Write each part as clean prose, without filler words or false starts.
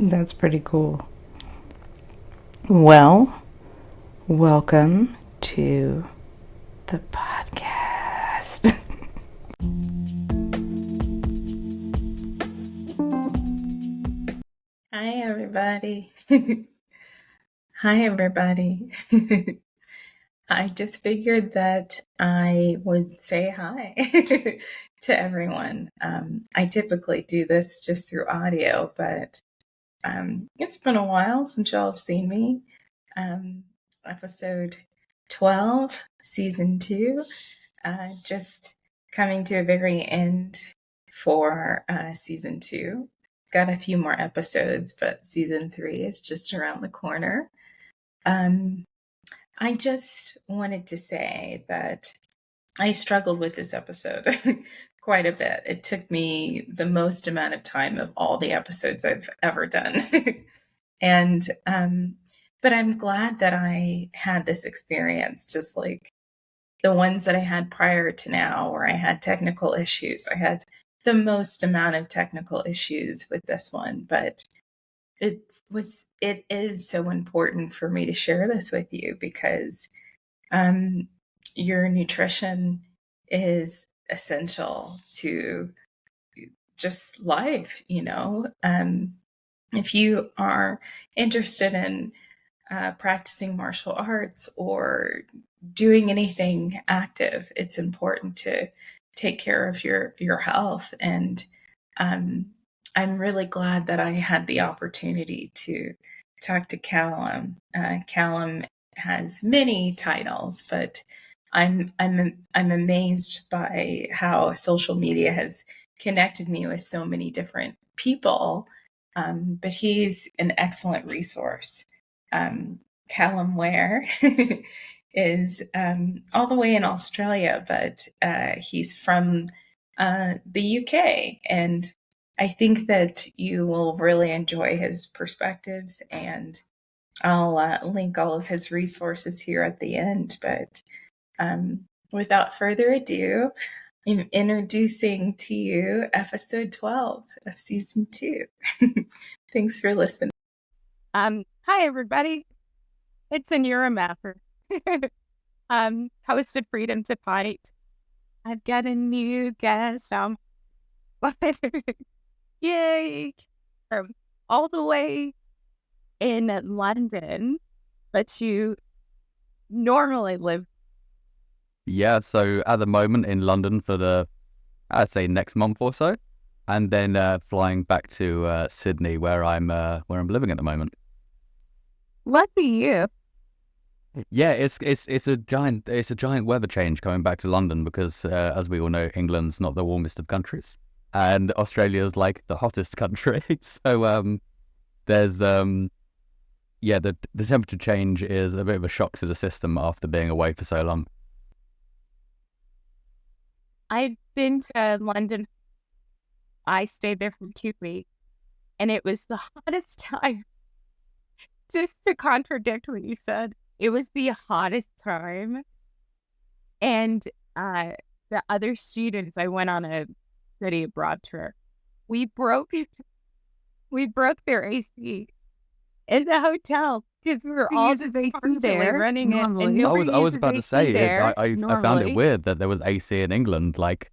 That's pretty cool. Well, welcome to the podcast. Hi, everybody. Hi, everybody. I just figured that I would say hi to everyone. I typically do this just through audio, but it's been a while since y'all have seen me. Episode 12, season 2, just coming to a very end for season 2. Got a few more episodes, but season 3 is just around the corner. I just wanted to say that I struggled with this episode quite a bit. It took me the most amount of time of all the episodes I've ever done. And, but I'm glad that I had this experience, just like the ones that I had prior to now, where I had technical issues. I had the most amount of technical issues with this one, but it is so important for me to share this with you because your nutrition is essential to just life, if you are interested in practicing martial arts or doing anything active, it's important to take care of your health. And I'm really glad that I had the opportunity to talk to Callum. Callum has many titles, but I'm amazed by how social media has connected me with so many different people. But he's an excellent resource. Callum Weir is all the way in Australia, but he's from the UK. And I think that you will really enjoy his perspectives, and I'll link all of his resources here at the end. But without further ado, I'm introducing to you episode 12 of season 2. Thanks for listening. Hi everybody. It's a Neuromather. Hosted Freedom to Fight. I've got a new guest. Yay! All the way in London, but you normally live. Yeah, so at the moment in London for I'd say next month or so, and then flying back to Sydney where I'm living at the moment. Lucky you. Yeah, it's a giant weather change coming back to London because as we all know, England's not the warmest of countries, and Australia's like the hottest country. So there's the temperature change is a bit of a shock to the system after being away for so long. I've been to London. I stayed there for 2 weeks, and it was the hottest time. Just to contradict what you said, it was the hottest time. And the other students, I went on a study abroad tour. We broke their AC in the hotel because we were all just there running it. And I was about to say it. I found it weird that there was AC in England. Like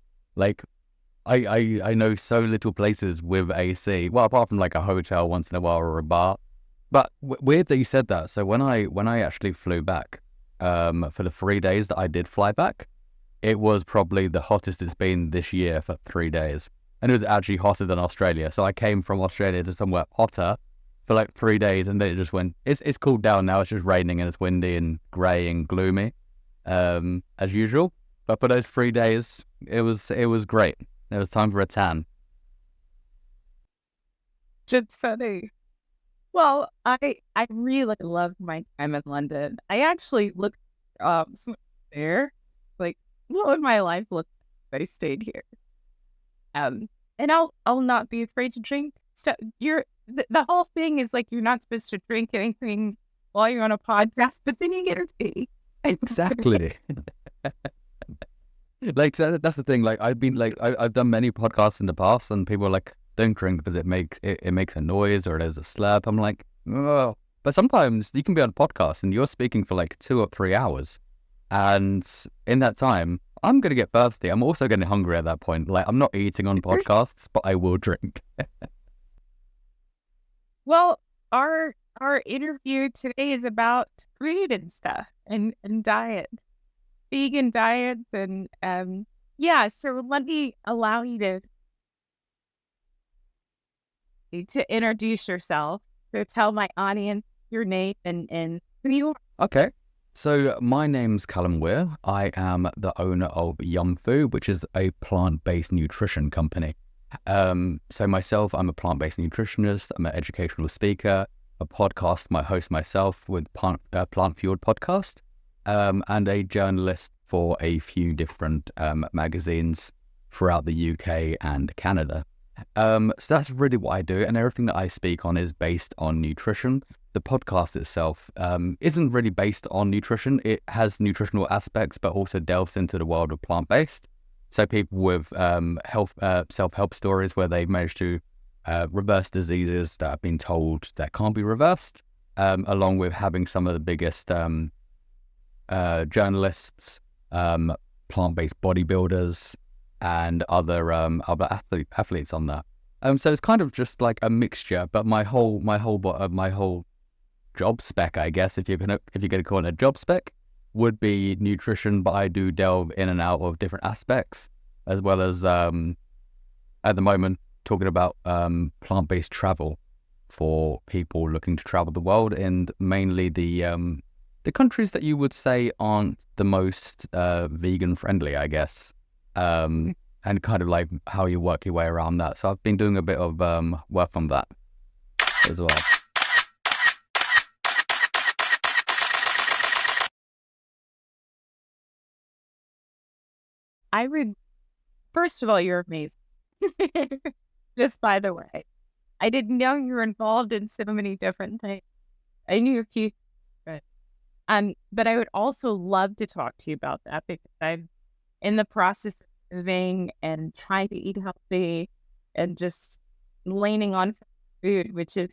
I know so little places with AC. Well, apart from like a hotel once in a while or a bar. But weird that you said that. So when I actually flew back, for the 3 days that I did fly back, it was probably the hottest it's been this year for 3 days, and it was actually hotter than Australia. So I came from Australia to somewhere hotter for like 3 days, and then it just went. It's cooled down now. It's just raining and it's windy and grey and gloomy, as usual. But for those 3 days, it was great. It was time for a tan. It's funny. Well, I really loved my time in London. I actually looked there, like what would my life look like if I stayed here? And I'll not be afraid to drink stuff. The whole thing is like you're not supposed to drink anything while you're on a podcast, but then you get a tea. Exactly. Like that's the thing. Like I've done many podcasts in the past, and people are like, don't drink because it makes a noise or there's a slurp. I'm like, oh. But sometimes you can be on a podcast and you're speaking for like 2 or 3 hours. And in that time, I'm going to get thirsty. I'm also getting hungry at that point. Like, I'm not eating on podcasts, but I will drink. Well, our interview today is about food and stuff and diet, vegan diets. And so let me allow you to introduce yourself. So tell my audience your name and who you are. Okay. So my name's Callum Weir. I am the owner of Yumfu, which is a plant-based nutrition company. So myself, I'm a plant-based nutritionist. I'm an educational speaker, a podcast. I host myself with PlantFuelled Podcast, and a journalist for a few different magazines throughout the UK and Canada. So that's really what I do, and everything that I speak on is based on nutrition. The podcast itself isn't really based on nutrition. It has nutritional aspects, but also delves into the world of plant-based. So people with self-help stories where they've managed to reverse diseases that have been told that can't be reversed, along with having some of the biggest journalists, plant-based bodybuilders, and other athletes on that. So it's kind of just like a mixture. But my whole job spec, I guess, if you're gonna call it a job spec, would be nutrition. But I do delve in and out of different aspects, as well as at the moment talking about plant-based travel for people looking to travel the world, and mainly the countries that you would say aren't the most vegan friendly, I guess. And kind of like how you work your way around that. So I've been doing a bit of work on that as well. First of all, you're amazing. Just by the way, I didn't know you were involved in so many different things. I knew a few, but I would also love to talk to you about that, because I'm in the process of moving and trying to eat healthy and just leaning on food, which is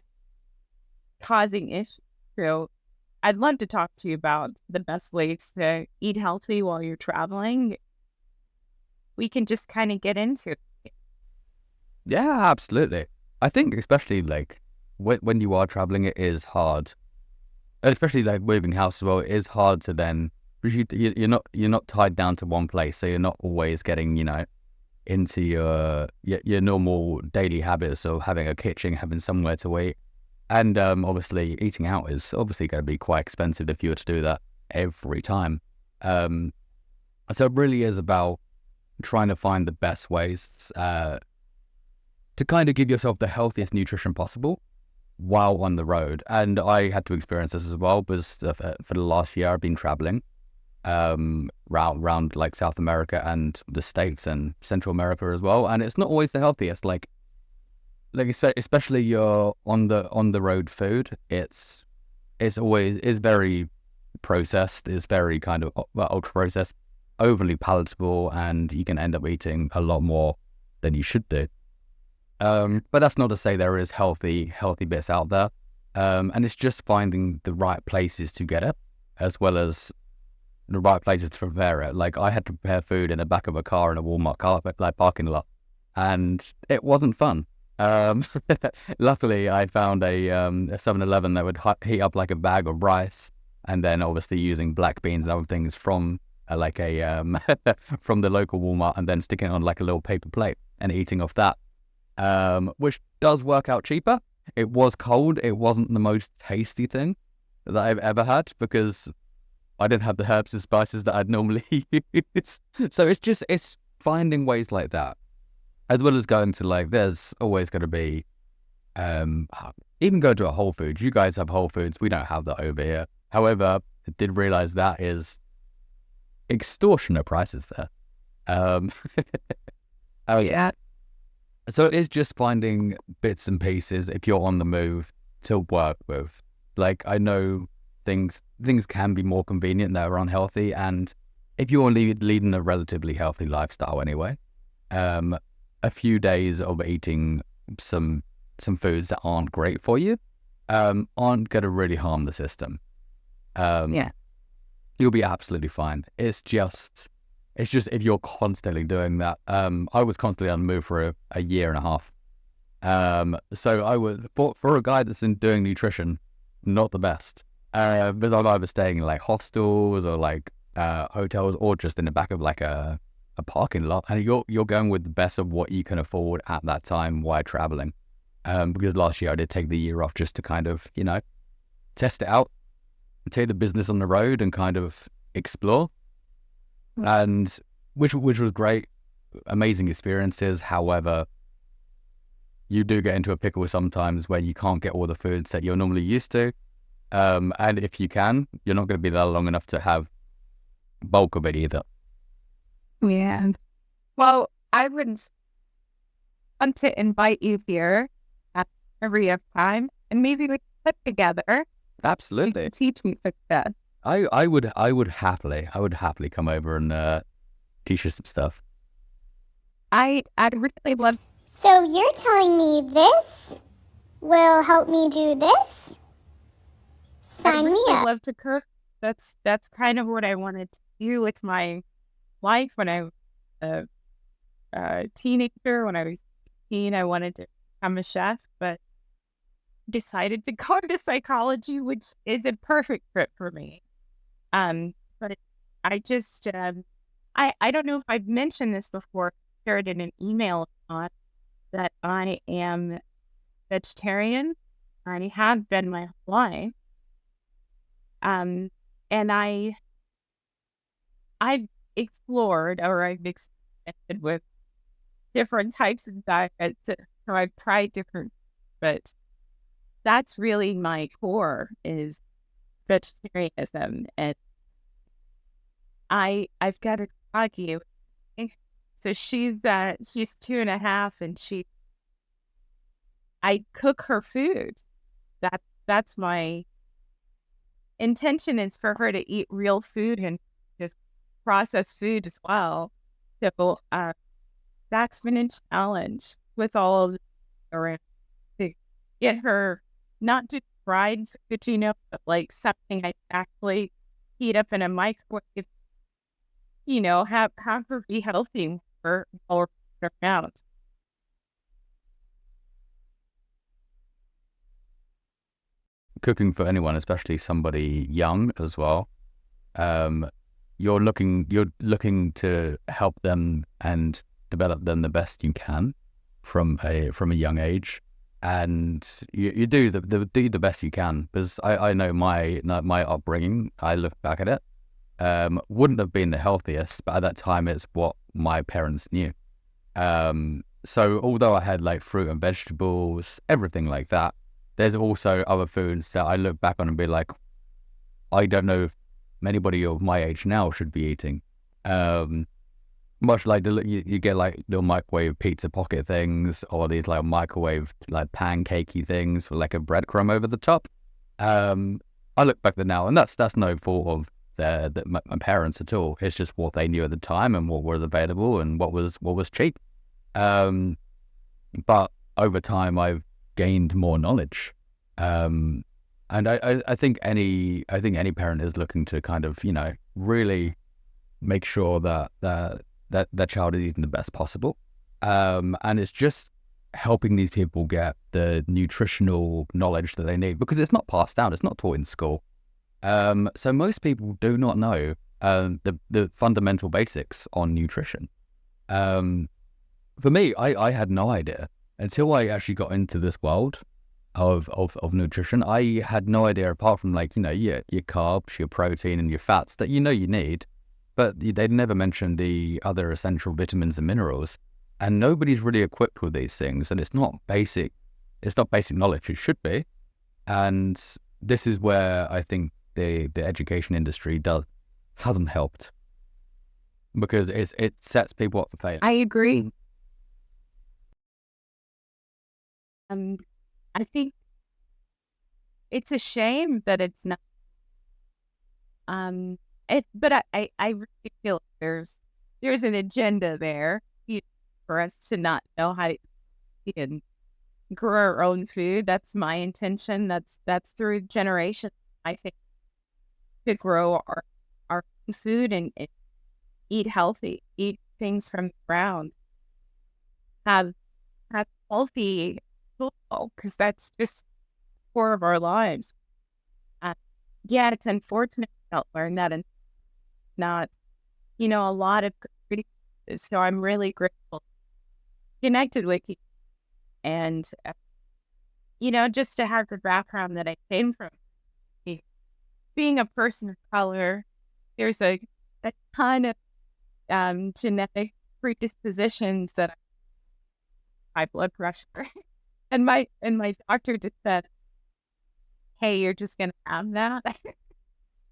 causing issues. So I'd love to talk to you about the best ways to eat healthy while you're traveling. We can just kind of get into it. Yeah, absolutely. I think especially like when you are traveling, it is hard, especially like moving house as well. It is hard to then, you're not tied down to one place, so you're not always getting into your normal daily habits of having a kitchen, having somewhere to eat, and obviously eating out is obviously going to be quite expensive if you were to do that every time. So it really is about trying to find the best ways to kind of give yourself the healthiest nutrition possible while on the road. And I had to experience this as well, because for the last year I've been traveling round like South America and the States and Central America as well, and it's not always the healthiest. Like especially your on the road food, it's very processed. It's very kind of ultra processed, overly palatable, and you can end up eating a lot more than you should do. But that's not to say there is healthy bits out there, and it's just finding the right places to get it, as well as the right places to prepare it. Like I had to prepare food in the back of a car in a Walmart parking lot, and it wasn't fun. Luckily, I found a 7-Eleven that would heat up like a bag of rice, and then obviously using black beans and other things from from the local Walmart, and then sticking it on like a little paper plate and eating off that, which does work out cheaper. It was cold. It wasn't the most tasty thing that I've ever had, because I didn't have the herbs and spices that I'd normally use. So it's finding ways like that, as well as going to like, there's always going to be, even go to a Whole Foods. You guys have Whole Foods. We don't have that over here. However, I did realize that is extortionate prices there. Oh yeah. So it is just finding bits and pieces if you're on the move to work with. Like, I know things can be more convenient that are unhealthy, and if you're leading a relatively healthy lifestyle anyway, a few days of eating some foods that aren't great for you aren't going to really harm the system. You'll be absolutely fine. It's just if you're constantly doing that. I was constantly on the move for a year and a half. So I was for a guy that's doing nutrition, not the best. But I'm either staying in like hostels or like hotels, or just in the back of like a parking lot, and you're going with the best of what you can afford at that time while traveling. Because last year I did take the year off just to kind of, test it out, take the business on the road and kind of explore. And which was great, amazing experiences. However, you do get into a pickle sometimes where you can't get all the foods that you're normally used to. And if you can, you're not going to be there long enough to have bulk of it either. Yeah. Well, I would want to invite you here at every time, and maybe we can put together. Absolutely. Teach me success. I would happily come over and teach you some stuff. I'd really love. So you're telling me this will help me do this? Sign me up. I love to cook. That's kind of what I wanted to do with my life when I was a teenager. When I was 18, I wanted to become a chef, but decided to go into psychology, which is a perfect fit for me. But I just, I don't know if I've mentioned this before, shared in an email or not, that I am vegetarian. I have been my whole life. And I've explored, or I've experimented with different types of diets. So I've tried different, but that's really my core is vegetarianism. And I've got a doggy. So she's 2.5, and I cook her food. That's my intention, is for her to eat real food and just processed food as well. So that's been a challenge with all of around to get her not just fried, but but like something I actually heat up in a microwave. Have her be healthy or out. Cooking for anyone, especially somebody young as well, you're looking to help them and develop them the best you can from a young age, and you do the best you can. Because I know my upbringing, I look back at it, wouldn't have been the healthiest, but at that time it's what my parents knew. So although I had like fruit and vegetables, everything like that, there's also other foods that I look back on and be like, I don't know if anybody of my age now should be eating. Much like you get like little microwave pizza pocket things, or these like microwave like pancakey things with like a breadcrumb over the top. I look back there now, and that's no fault of my parents at all. It's just what they knew at the time and what was available and what was cheap. But over time, I've gained more knowledge, and I think any parent is looking to kind of really make sure that that child is eating the best possible, and it's just helping these people get the nutritional knowledge that they need, because it's not passed down, it's not taught in school. So most people do not know the fundamental basics on nutrition. For me, I had no idea until I actually got into this world of nutrition. I had no idea, apart from like your carbs, your protein, and your fats that you need, but they'd never mentioned the other essential vitamins and minerals. And nobody's really equipped with these things, and it's not basic knowledge. It should be, and this is where I think the education industry hasn't helped, because it sets people up for failure. I agree. I think it's a shame that it's not. But I really feel like there's an agenda there for us to not know how to eat, and grow our own food. That's my intention. That's through generations, I think, to grow our food and eat healthy, eat things from the ground, have healthy football, because that's just core of our lives. Yeah, it's unfortunate I don't learn that, and not, a lot of good. So I'm really grateful, connected with you, and just to have the background that I came from, being a person of color, there's a ton of genetic predispositions that high blood pressure, and my doctor just said, "Hey, you're just gonna have that."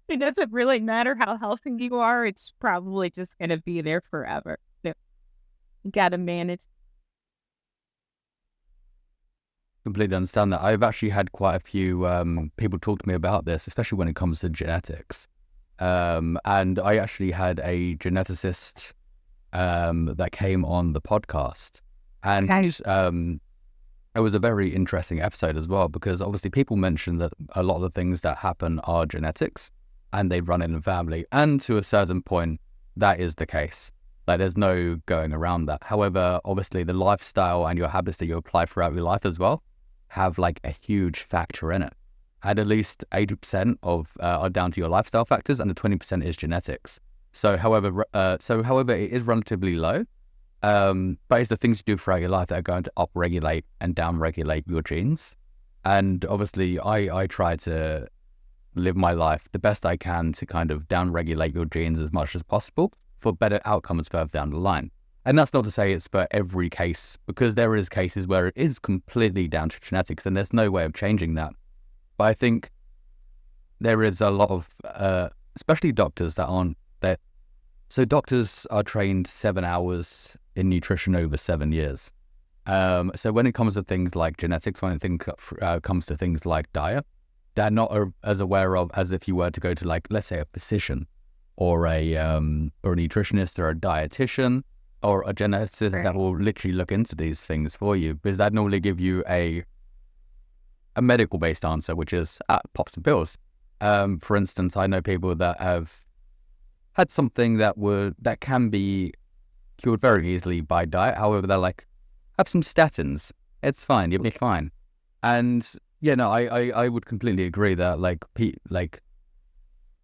It doesn't really matter how healthy you are; it's probably just gonna be there forever. So you gotta manage. Completely understand that. I've actually had quite a few people talk to me about this, especially when it comes to genetics. And I actually had a geneticist that came on the podcast, and it was a very interesting episode as well, because obviously people mention that a lot of the things that happen are genetics and they run in the family, and to a certain point that is the case. Like, there's no going around that. However, obviously the lifestyle and your habits that you apply throughout your life as well have like a huge factor in it. And at least 80% of are down to your lifestyle factors, and the 20% is genetics. So however it is relatively low, but it's the things you do throughout your life that are going to upregulate and downregulate your genes. And obviously I try to live my life the best I can to kind of downregulate your genes as much as possible for better outcomes further down the line. And that's not to say it's for every case, because there is cases where it is completely down to genetics and there's no way of changing that. But I think there is a lot of, especially doctors that aren't that. So doctors are trained 7 hours in nutrition over 7 years. So when it comes to things like genetics, when it comes to things like diet, they're not as aware of as if you were to go to, like, let's say a physician or a nutritionist or a dietitian or a geneticist that will literally look into these things for you, because that normally give you a medical based answer, which is pops and pills. For instance, I know people that have had something that can be cured very easily by diet. However, they're like, have some statins, it's fine, you'll be fine. And I would completely agree that like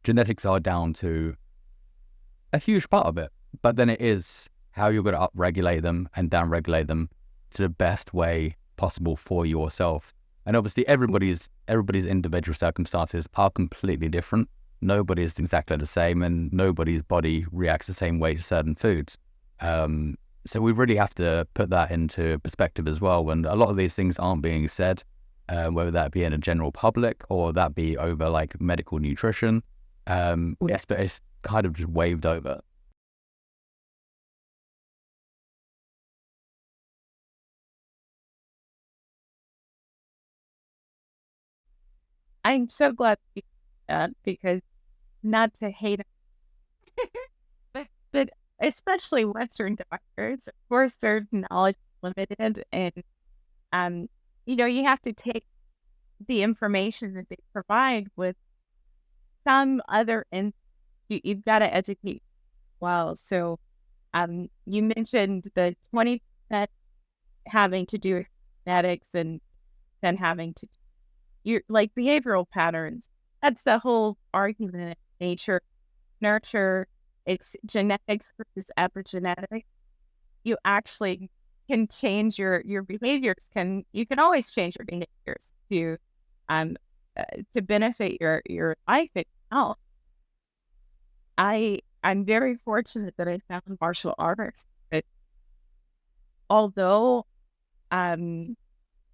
genetics are down to a huge part of it, but then it is how you're going to upregulate them and downregulate them to the best way possible for yourself. And obviously everybody's individual circumstances are completely different. Nobody's exactly the same, and nobody's body reacts the same way to certain foods. So we really have to put that into perspective as well, when a lot of these things aren't being said, whether that be in a general public or that be over like medical nutrition. It's kind of just waved over. I'm so glad you did that, because not to hate but especially Western doctors, of course, their knowledge is limited, and you have to take the information that they provide with some other, and you've got to educate well. So you mentioned the 20% having to do with genetics, and then having to like behavioral patterns. That's the whole argument in nature, nurture. It's genetics versus epigenetics. You actually can change your behaviors. You can always change your behaviors to benefit your life and health. I'm very fortunate that I found martial arts. But although, let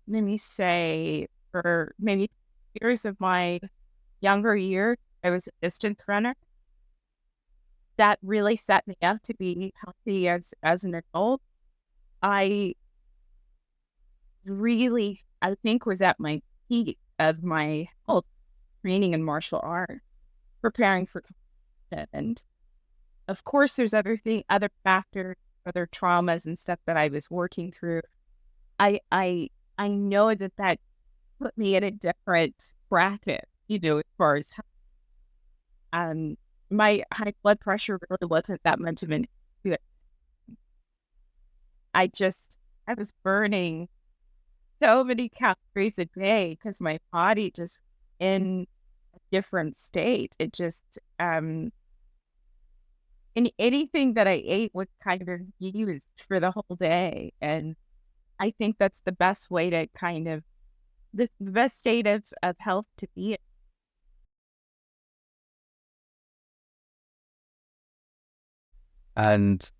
me say, for maybe years of my younger years, I was a distance runner. That really set me up to be healthy as an adult. I think was at my peak of my health training in martial art, preparing for competition. And of course, there's other factors, other traumas and stuff that I was working through. I I know that put me in a different bracket, as far as my high blood pressure really wasn't that much of an issue. I was burning so many calories a day because my body just in a different state. It just anything that I ate was kind of used for the whole day. And I think that's the best way to kind of the best state of health to be in. And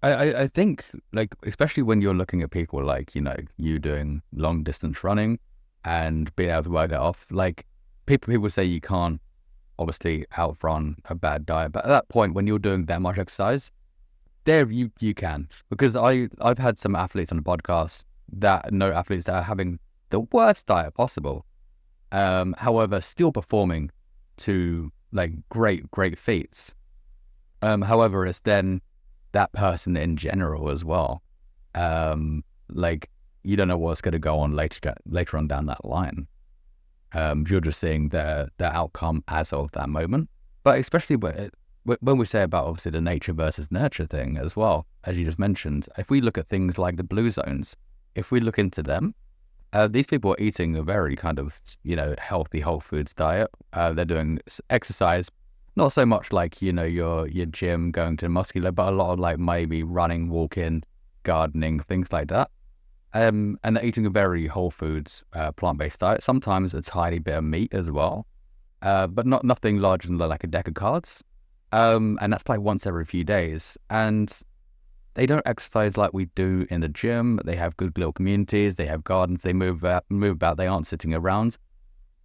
I think, like, especially when you're looking at people like, you doing long distance running and being able to work it off, like people say you can't obviously outrun a bad diet, but at that point when you're doing that much exercise, there you can. Because I've had some athletes on the podcast that are having the worst diet possible, however still performing to like great feats. However, it's then that person in general as well. Like, you don't know what's going to go on later on down that line. You're just seeing the outcome as of that moment. But especially when we say about obviously the nature versus nurture thing as well, as you just mentioned, if we look at things like the blue zones, if we look into them, these people are eating a very kind of, healthy whole foods diet. They're doing exercise, not so much like, your gym, going to muscular, but a lot of like maybe running, walking, gardening, things like that. And they're eating a very whole foods, plant-based diet. Sometimes a tiny bit of meat as well, but nothing larger than like a deck of cards. And that's like once every few days. And they don't exercise like we do in the gym. They have good little communities. They have gardens. They move about. They aren't sitting around.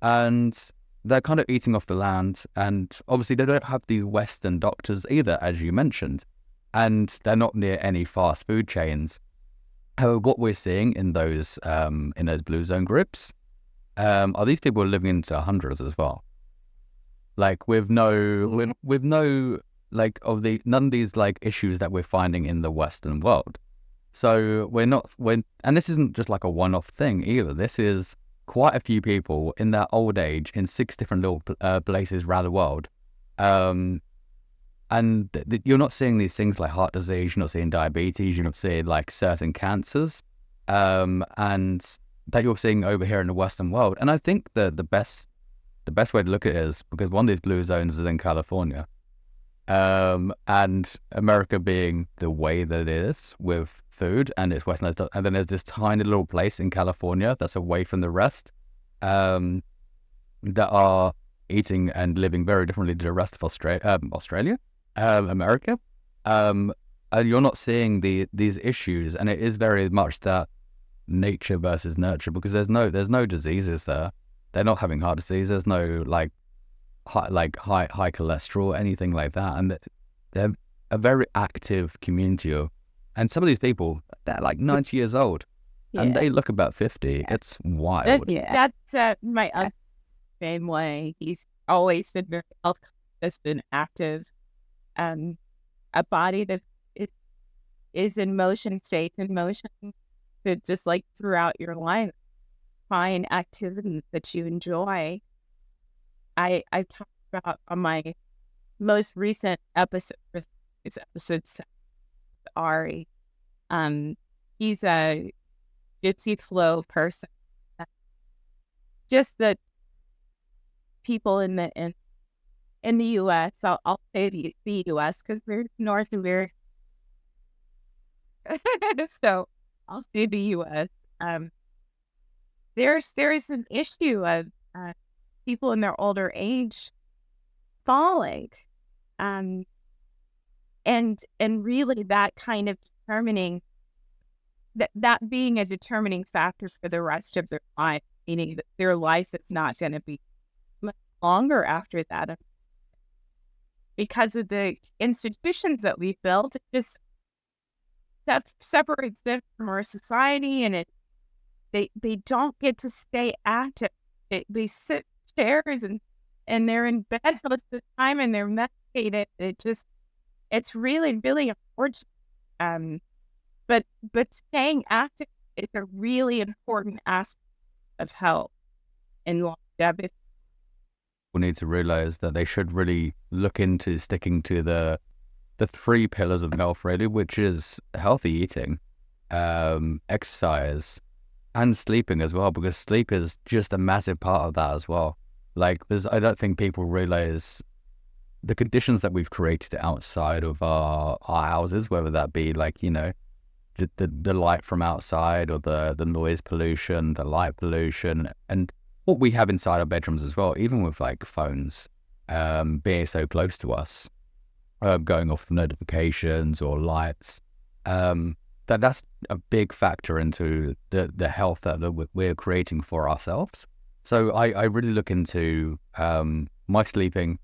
And they're kind of eating off the land. And obviously they don't have these Western doctors either, as you mentioned. And they're not near any fast food chains. However, what we're seeing in those blue zone groups are these people living into hundreds as well. Like with no like none of these like issues that we're finding in the Western world. So and this isn't just like a one-off thing either. This is quite a few people in their old age in 6 different little places around the world. And you're not seeing these things like heart disease, you're not seeing diabetes, you're not seeing like certain cancers, and that you're seeing over here in the Western world. And I think the best way to look at it is because one of these blue zones is in California, and America being the way that it is with food and it's westernized, and then there's this tiny little place in California that's away from the rest, that are eating and living very differently to the rest of Australia, America, and you're not seeing these issues, and it is very much that nature versus nurture, because there's no diseases there. They're not having heart disease. There's no high cholesterol, anything like that, and they're a very active community and some of these people, they're like 90 years old, and they look about 50. It's wild. That's my same way. He's always been very health conscious and active. A body that is in motion, stays in motion, that just like throughout your life, find activities that you enjoy. I've talked about on my most recent episode, it's episode 7, Ari. He's a Jitsi flow person. Just that people in the U.S. I'll say the U.S. because we're North America, so I'll say the U.S. There's an issue of people in their older age falling, and really that kind of determining that being a determining factor for the rest of their life, meaning that their life is not going to be much longer after that because of the institutions that we've built. It just that separates them from our society, and they don't get to stay active. They sit in chairs and they're in bed most of the time and they're medicated. It's really, really unfortunate. But staying active it's a really important aspect of health and longevity. We need to realize that they should really look into sticking to the 3 pillars of health, really, which is healthy eating, exercise, and sleeping as well, because sleep is just a massive part of that as well. Like, I don't think people realize the conditions that we've created outside of our houses, whether that be like, you know, the light from outside, or the noise pollution, the light pollution, and what we have inside our bedrooms as well, even with like phones being so close to us, going off notifications or lights, that's a big factor into the health that we're creating for ourselves. So I really look into my sleeping.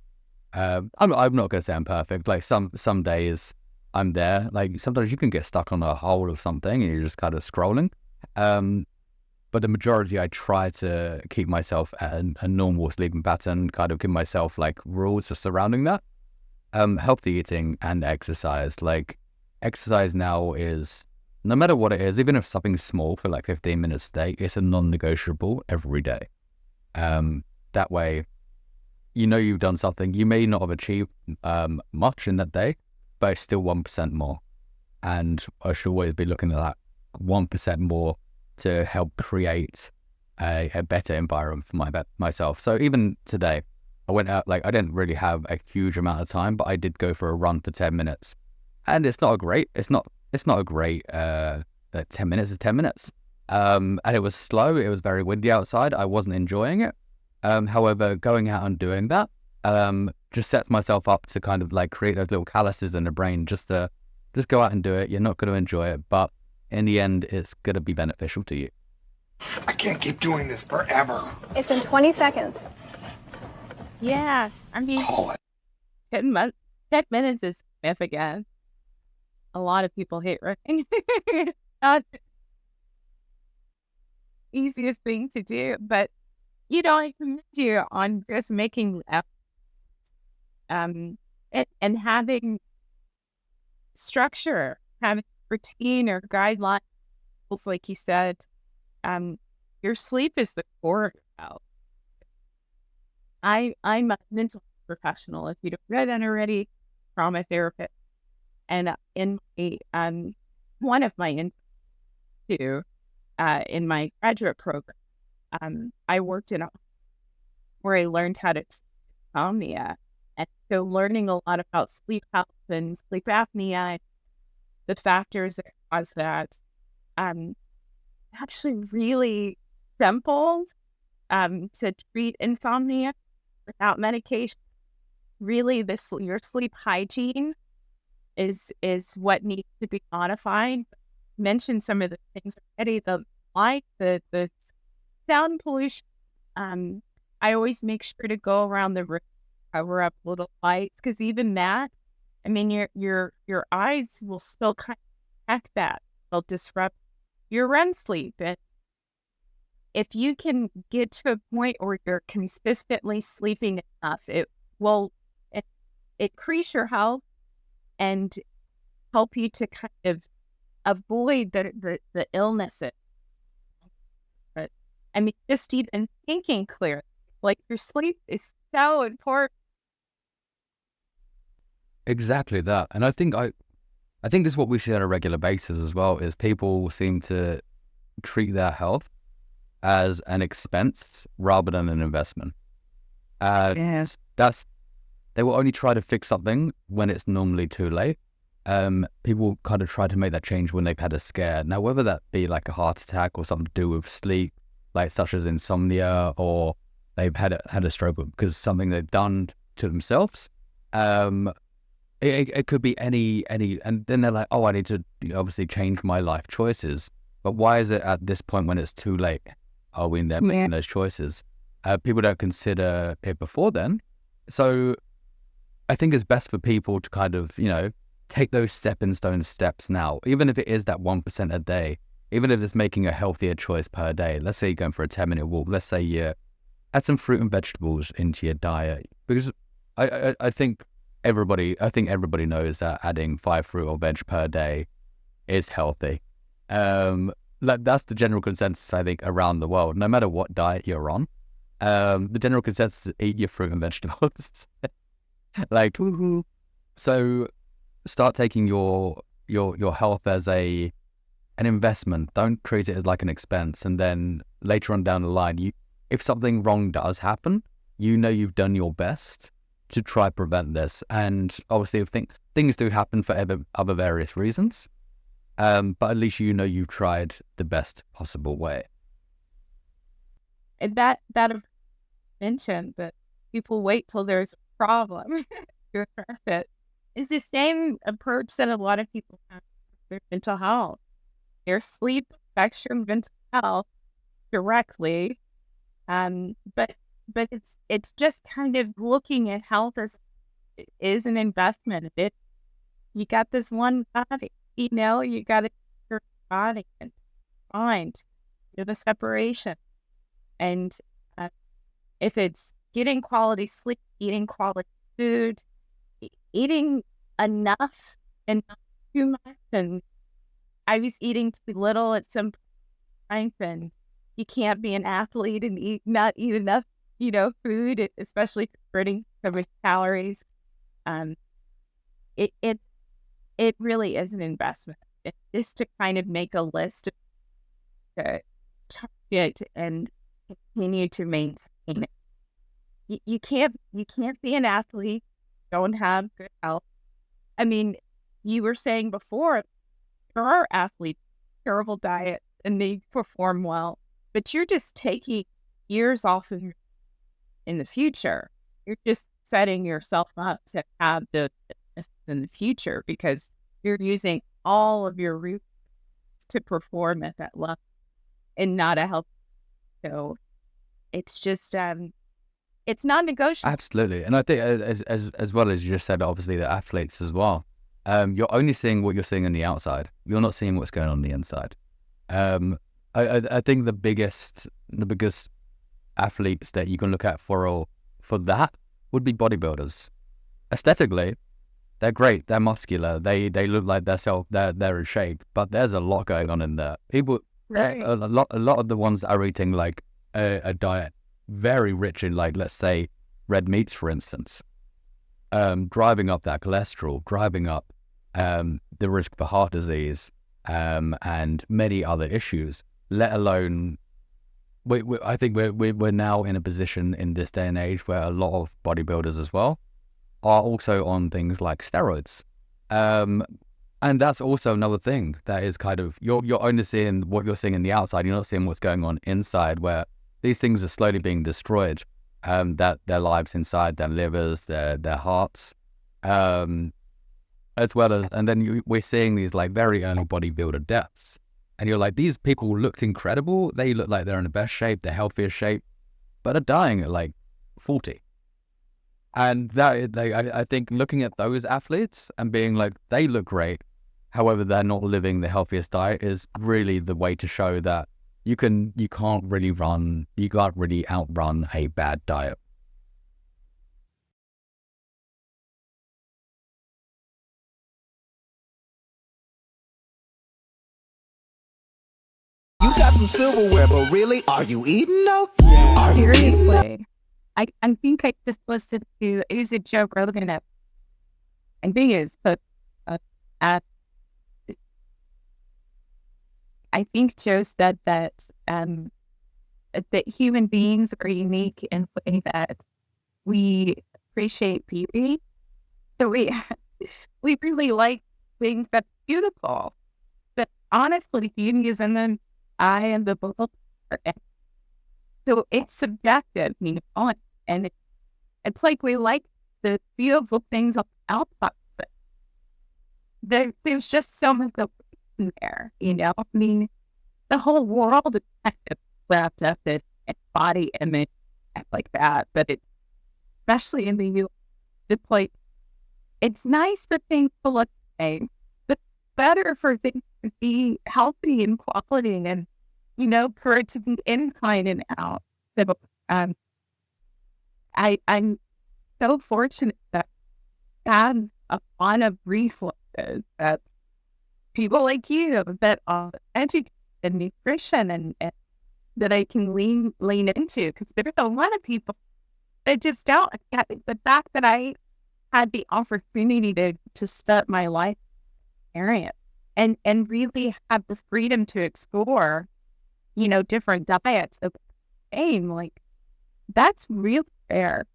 I'm not going to say I'm perfect. Like some days I'm there. Like sometimes you can get stuck on a hole of something and you're just kind of scrolling. But the majority, I try to keep myself at a normal sleeping pattern, kind of give myself like rules surrounding that. Healthy eating and exercise. Like exercise now is, no matter what it is, even if something's small for like 15 minutes a day, it's a non-negotiable every day. That way, you know you've done something. You may not have achieved much in that day, but it's still 1% more. And I should always be looking at that 1% more to help create a better environment for myself. So even today, I went out, like I didn't really have a huge amount of time, but I did go for a run for 10 minutes. And it's not a great 10 minutes is 10 minutes. And it was slow. It was very windy outside. I wasn't enjoying it. However, going out and doing that just sets myself up to kind of like create those little calluses in the brain, just go out and do it. You're not going to enjoy it, but in the end, it's going to be beneficial to you. I can't keep doing this forever. It's been 20 seconds. Yeah, I mean, 10 minutes is significant. A lot of people hate running. Not the easiest thing to do, but you know, I commend you on just making efforts, and having structure, having routine or guidelines. Like you said, your sleep is the core of your health. I'm a mental professional, if you don't know that already, trauma therapist, and in one of my in my graduate program, I worked in where I learned how to insomnia, and so learning a lot about sleep health and sleep apnea, the factors that cause that, actually really simple to treat insomnia without medication. Really, your sleep hygiene is what needs to be modified. Mention some of the things already, the light, the sound pollution. I always make sure to go around the room, cover up little lights, because even that, I mean, your eyes will still kind of affect that. They'll disrupt your REM sleep. And if you can get to a point where you're consistently sleeping enough, it will increase your health and help you to kind of avoid the illnesses. But I mean, just even thinking clearly, like your sleep is so important. Exactly that. And I think this is what we see on a regular basis as well, is people seem to treat their health as an expense rather than an investment. Yes. They will only try to fix something when it's normally too late. People kind of try to make that change when they've had a scare. Now, whether that be like a heart attack or something to do with sleep, like such as insomnia, or they've had a stroke because something they've done to themselves, it could be any, and then they're like, oh, I need to obviously change my life choices. But why is it at this point when it's too late? Are we in there making those choices? People don't consider it before then. So I think it's best for people to kind of, take those stepping stone steps now, even if it is that 1% a day, even if it's making a healthier choice per day. Let's say you're going for a 10-minute walk. Let's say you add some fruit and vegetables into your diet, because I think everybody knows that adding 5 fruit or veg per day is healthy. that's the general consensus, I think, around the world. No matter what diet you're on, the general consensus is eat your fruit and vegetables. Like, woohoo. So start taking your health as an investment. Don't treat it as like an expense. And then later on down the line, if something wrong does happen, you've done your best to try prevent this. And obviously, if things do happen for other various reasons, but at least you've tried the best possible way. And that mentioned that people wait till there's a problem to address it. It's the same approach that a lot of people have with mental health. Their sleep affects your mental health directly, but it's just kind of looking at health as is an investment. You got this one body, you got to your body and mind, the separation, and if it's getting quality sleep, eating quality food, eating enough and not too much. And I was eating too little at some point, and you can't be an athlete and not eat enough, food, especially burning with calories. It really is an investment. It's just to kind of make a list to target and continue to maintain it. You can't be an athlete, don't have good health. I mean, you were saying before, there are athletes, terrible diet, and they perform well, but you're just taking years off of in the future. You're just setting yourself up to have the fitness in the future because you're using all of your resources to perform at that level and not a health. So it's just it's non-negotiable. Absolutely. And I think as well as you just said, obviously the athletes as well, you're only seeing what you're seeing on the outside. You're not seeing what's going on the inside. I think the biggest athletes that you can look at for that would be bodybuilders. Aesthetically, they're great. They're muscular. They look like they're in shape. But there's a lot going on in there. People, right. a lot of the ones that are eating like a diet very rich in, like, let's say red meats, for instance, driving up that cholesterol, driving up the risk for heart disease, and many other issues. Let alone, I think we're now in a position in this day and age where a lot of bodybuilders as well are also on things like steroids, and that's also another thing that is kind of you're only seeing what you're seeing in the outside. You're not seeing what's going on inside, where these things are slowly being destroyed. That their lives inside, their livers, their hearts, as well as, and then we're seeing these like very early bodybuilder deaths, and you're like, these people looked incredible. They look like they're in the best shape, the healthiest shape, but are dying at like 40. And that, I think looking at those athletes and being like, they look great, however, they're not living the healthiest diet, is really the way to show that you can't really outrun a bad diet. You got some silverware, but really, are you eating though? Yeah. Seriously. I think I just listened to, it was a Joe Rogan up. I think it's, but I think Joe said that human beings are unique in the way that we appreciate beauty. So we really like things that's beautiful. But honestly, beauty is in the eye and the beholder. So it's subjective, and it's like we like the beautiful things on the outside. But there's just so much in there, I mean, the whole world is kind of wrapped up in body image like that. But especially in the U.S., it's like, it's nice for things to look the same, but better for things to be healthy and quality and, for it to be inside and out. So, I'm so fortunate that I have a lot of resources that people like you that are educated and nutrition and that I can lean into, because there's a lot of people that just don't. The fact that I had the opportunity to start my life area and really have the freedom to explore, different diets of pain, like that's real rare.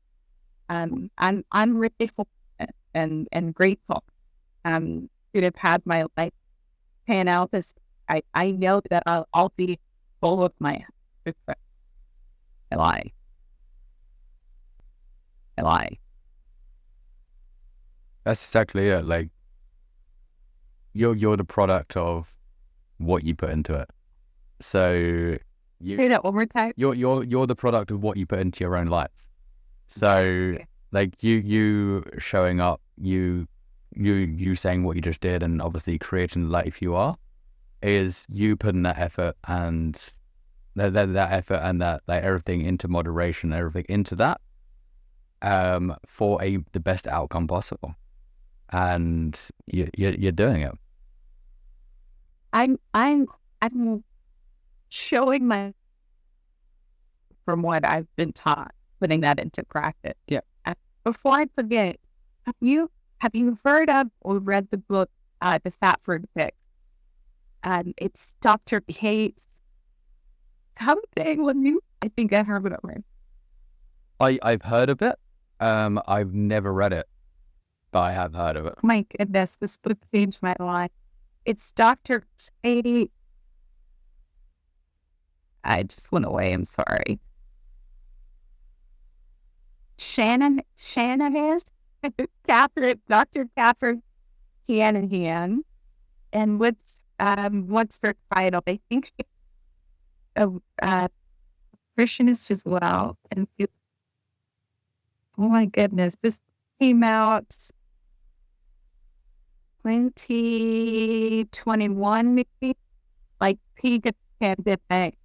I'm really fortunate and grateful to have had my life pan out this. I know that I'll be full of my I lie. That's exactly it. Like you're the product of what you put into it. So say that one more time. You're the product of what you put into your own life. So like you showing up, you saying what you just did, and obviously creating the life you are, is you putting that effort and that effort and that like everything into moderation, everything into that, for the best outcome possible, and you're doing it. I'm showing my from what I've been taught, putting that into practice. Yeah. Before I forget, have you heard of or read the book The Fat-Free Fix? It's Dr. Kate's something. I think I heard it over. I've heard of it. I've never read it, but I have heard of it. My goodness, this book changed my life. It's Dr. Kate. I just went away. I'm sorry. Shanahan, Catherine, Dr. Catherine Shanahan, and what's her title? I think she's a nutritionist as well. And oh my goodness, this came out 2021, maybe, like peak of pandemic.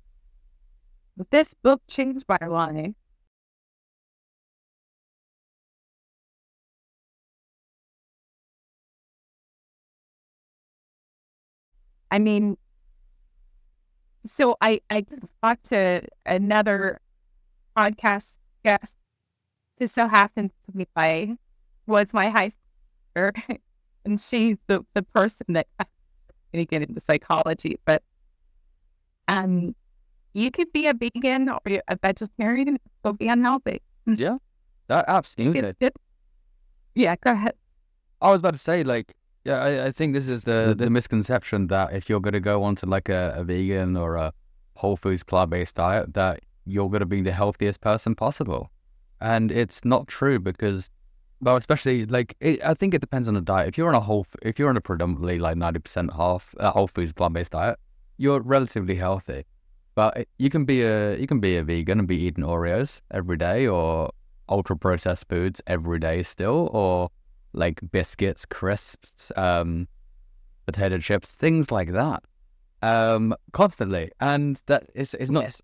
This book changed my life. I mean, so I just talked to another podcast guest who so happens to be was my high school, and she's the person that I'm going to get into psychology. But you could be a vegan or a vegetarian and still be unhealthy. Yeah, absolutely. Yeah, go ahead. I was about to say, like, yeah, I think this is the misconception that if you're going to go onto like a vegan or a whole foods plant-based diet, that you're going to be the healthiest person possible. And it's not true, because, well, especially like, I think it depends on the diet. If you're on a predominantly like 90% whole foods plant-based diet, you're relatively healthy. But you can be a vegan and be eating Oreos every day, or ultra processed foods every day still, or like biscuits, crisps, potato chips, things like that, constantly. And that it's not.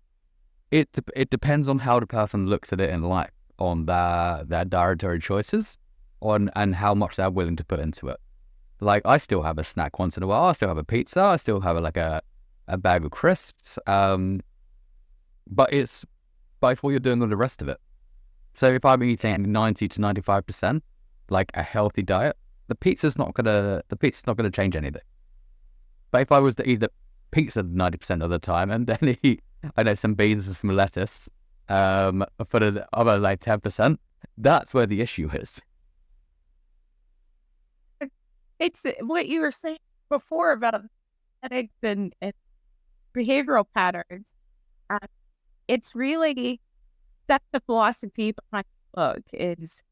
It depends on how the person looks at it in life, on their dietary choices, and how much they're willing to put into it. Like, I still have a snack once in a while. I still have a pizza. I still have a bag of crisps. But it's what you're doing with the rest of it. So if I'm eating 90 to 95%, like a healthy diet, the pizza's not gonna change anything. But if I was to eat the pizza 90% of the time and then eat, I know, some beans and some lettuce, for the other like 10%, that's where the issue is. It's what you were saying before about ethics and behavioral patterns. It's really, that's the philosophy behind the book, is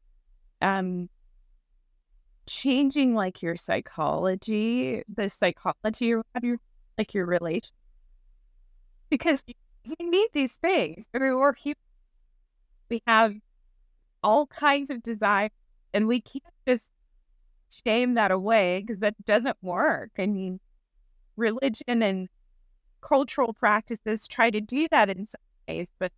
changing like your psychology, the psychology around your relation, because you need these things. I mean, we're human. We have all kinds of desire, and we can't just shame that away, because that doesn't work. I mean, religion and cultural practices try to do that in some ways, but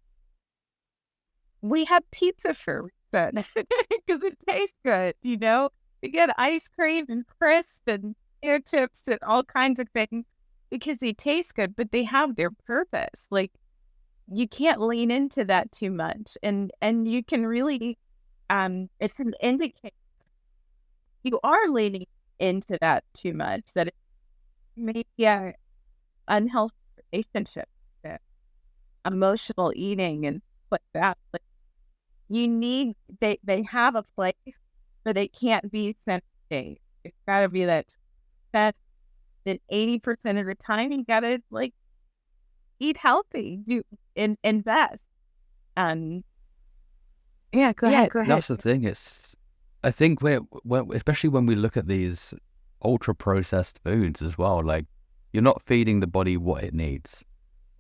we have pizza for that because it tastes good, you know? We get ice cream and crisps and potato chips and all kinds of things because they taste good, but they have their purpose. Like, you can't lean into that too much, and you can really, it's an indicator you are leaning into that too much, that it may be an unhealthy relationship, emotional eating and like that. Like, you need, they have a place, but it can't be center stage. It's got to be that 80% of the time you got to like eat healthy, invest. Yeah, go ahead. That's the thing. I think especially when we look at these ultra processed foods as well, like, you're not feeding the body what it needs.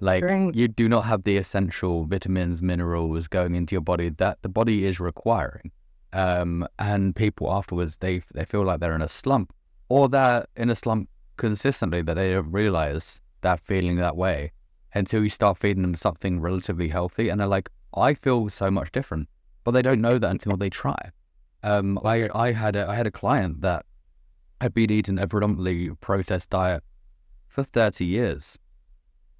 Like, you do not have the essential vitamins, minerals going into your body that the body is requiring. And people afterwards, they feel like they're in a slump, or they're in a slump consistently, that they don't realize they're feeling that way until you start feeding them something relatively healthy. And they're like, I feel so much different, but they don't know that until they try. I had a client that had been eating a predominantly processed diet for 30 years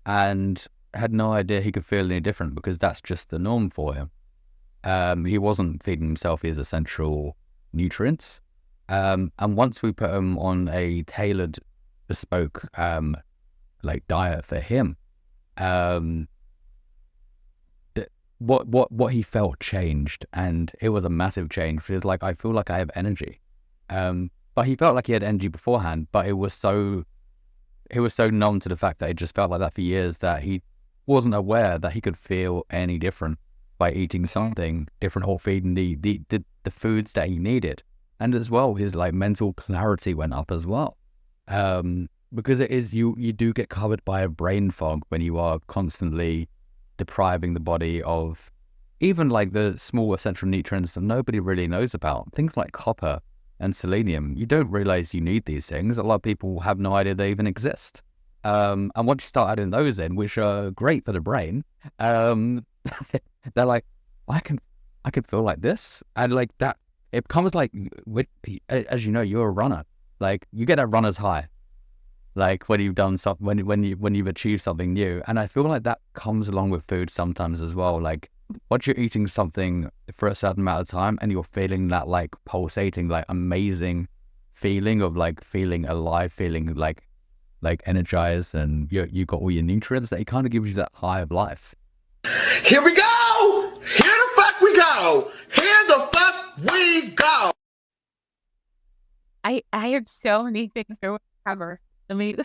and had no idea he could feel any different, because that's just the norm for him. He wasn't feeding himself his essential nutrients. And once we put him on a tailored, bespoke, like diet for him, what he felt changed, and it was a massive change. He was like, I feel like I have energy. But he felt like he had energy beforehand, but he was so numb to the fact that it just felt like that for years, that he wasn't aware that he could feel any different by eating something different or feeding the foods that he needed. And as well, his like mental clarity went up as well. Because it is, you do get covered by a brain fog when you are constantly depriving the body of even like the small essential nutrients that nobody really knows about. Things like copper and selenium. You don't realize you need these things. A lot of people have no idea they even exist. And once you start adding those in, which are great for the brain, they're like, I can feel like this. And like that, it becomes like, as you know, you're a runner. Like, you get that runner's high, like when you've done something, when you've achieved something new. And I feel like that comes along with food sometimes as well. Like, once you're eating something for a certain amount of time and you're feeling that like pulsating, like amazing feeling of like feeling alive, feeling like energized, and you got all your nutrients, that it kind of gives you that high of life. Here we go! Here the fuck we go! Here the fuck we go! I have so many things to cover. Let me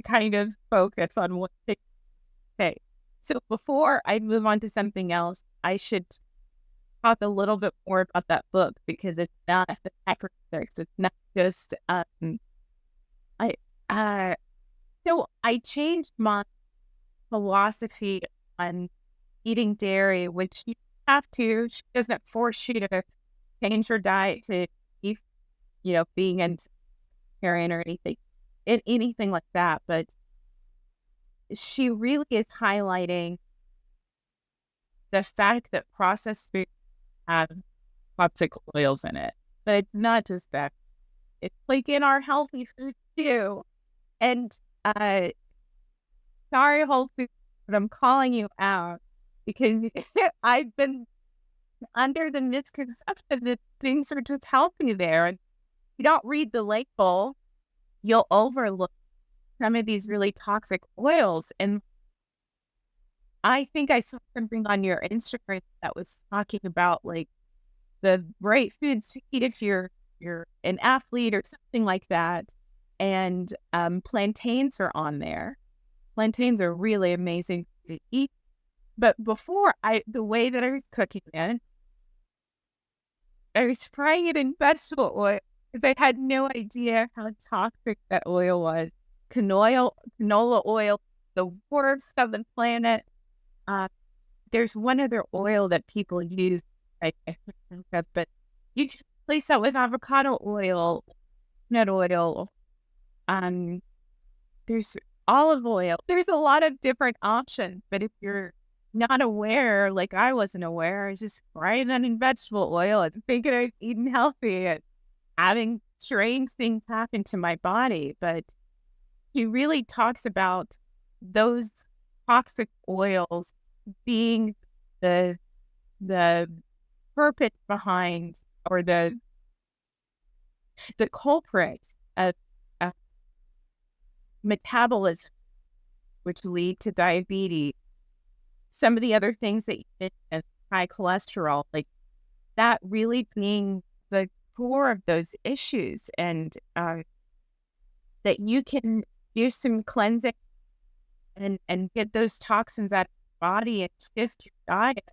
kind of focus on one thing. Okay. So before I move on to something else, I should talk a little bit more about that book, because it's not the hyperfix. It's not just so I changed my philosophy on eating dairy, which you have to. She doesn't force you to change your diet to be, vegan, vegetarian, or anything like that. But she really is highlighting the fact that processed food have toxic oils in it. But it's not just that. It's like in our healthy food too. And sorry, Whole Foods, but I'm calling you out, because I've been under the misconception that things are just healthy there. And if you don't read the label, you'll overlook some of these really toxic oils. And I think I saw something on your Instagram that was talking about like the right foods to eat if you're an athlete or something like that. And plantains are on there. Plantains are really amazing to eat. But before, the way that I was cooking it, I was frying it in vegetable oil, because I had no idea how toxic that oil was. Canola oil, the worst of the planet. There's one other oil that people use, I think of, but you can replace that with avocado oil, nut oil. There's olive oil. There's a lot of different options, but if you're not aware, like I wasn't aware, I was just frying that in vegetable oil and thinking I was eating healthy and having strange things happen to my body. But she really talks about those toxic oils being the purpose behind, or the culprit of metabolism, which lead to diabetes. Some of the other things that you mentioned, high cholesterol, like that really being the core of those issues, and that you can do some cleansing and get those toxins out of your body and shift your diet,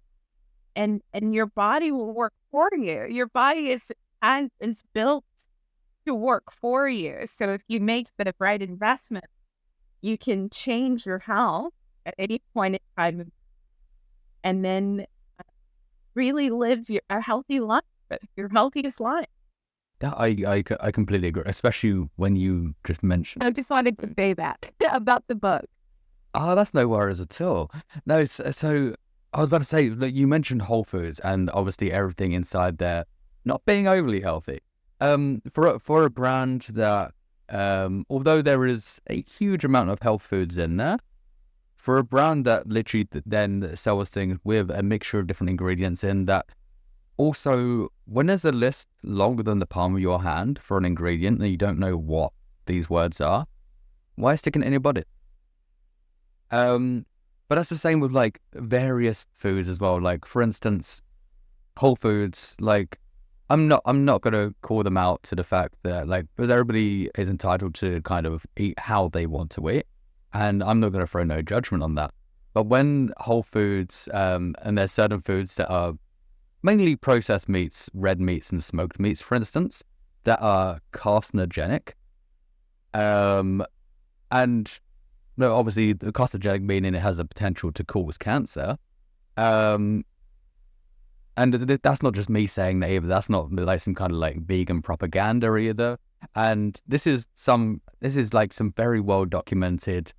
and your body will work for you. Your body is built to work for you. So if you make the right investment, you can change your health at any point in time, and then really live a healthy life, your healthiest life. Yeah, I completely agree, especially when you just mentioned. I just wanted to say that about the book. Oh, that's no worries at all. No, so I was about to say, look, you mentioned Whole Foods and obviously everything inside there not being overly healthy. For a brand that, although there is a huge amount of health foods in there, for a brand that literally then sells things with a mixture of different ingredients in that, also, when there's a list longer than the palm of your hand for an ingredient and you don't know what these words are, why stick it in your body? But that's the same with like various foods as well. Like, for instance, Whole Foods, like I'm not gonna call them out to the fact that, like, because everybody is entitled to kind of eat how they want to eat, and I'm not gonna throw no judgment on that. But when Whole Foods, and there's certain foods that are mainly processed meats, red meats and smoked meats, for instance, that are carcinogenic. And no, obviously the carcinogenic meaning it has a potential to cause cancer. And that's not just me saying that either. That's not like some kind of like vegan propaganda either. And this is like some very well documented,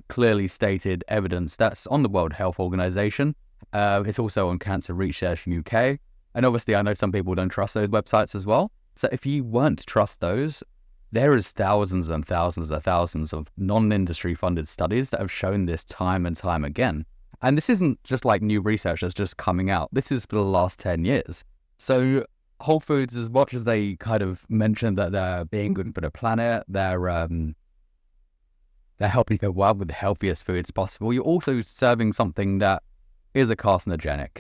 clearly stated evidence that's on the World Health Organization. It's also on Cancer Research UK. And obviously I know some people don't trust those websites as well. So if you weren't to trust those, there is thousands and thousands and thousands of non-industry funded studies that have shown this time and time again. And this isn't just like new research that's just coming out. This is for the last 10 years. So Whole Foods, as much as they kind of mentioned that they're being good for the planet, they're helping go well with the healthiest foods possible, you're also serving something that is a carcinogenic.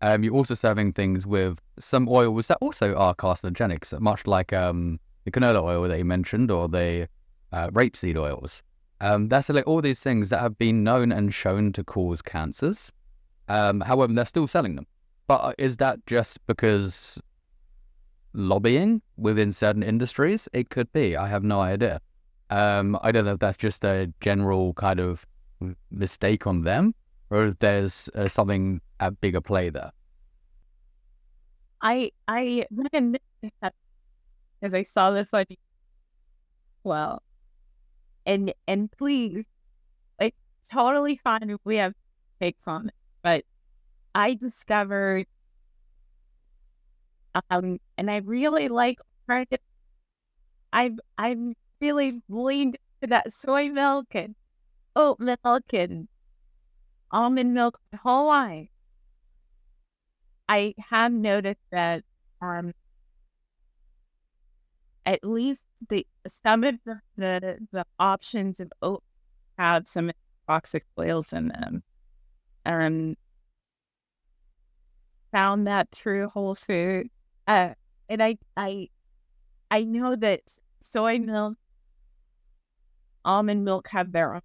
You're also serving things with some oils that also are carcinogenic, so much like the canola oil that you mentioned, or the rapeseed oils. That's like all these things that have been known and shown to cause cancers. However, they're still selling them. But is that just because lobbying within certain industries? It could be. I have no idea. I don't know if that's just a general kind of mistake on them, or if there's something at bigger play there. I recommend that, as I saw this on, well, and please, it's totally fine if we have takes on it, but I discovered, and I really like alternative. I've really leaned to that soy milk and oat milk and almond milk my whole life. I have noticed that at least some of the options of oat have some toxic oils in them. Found that through Whole Foods, and I know that soy milk, almond milk have their own,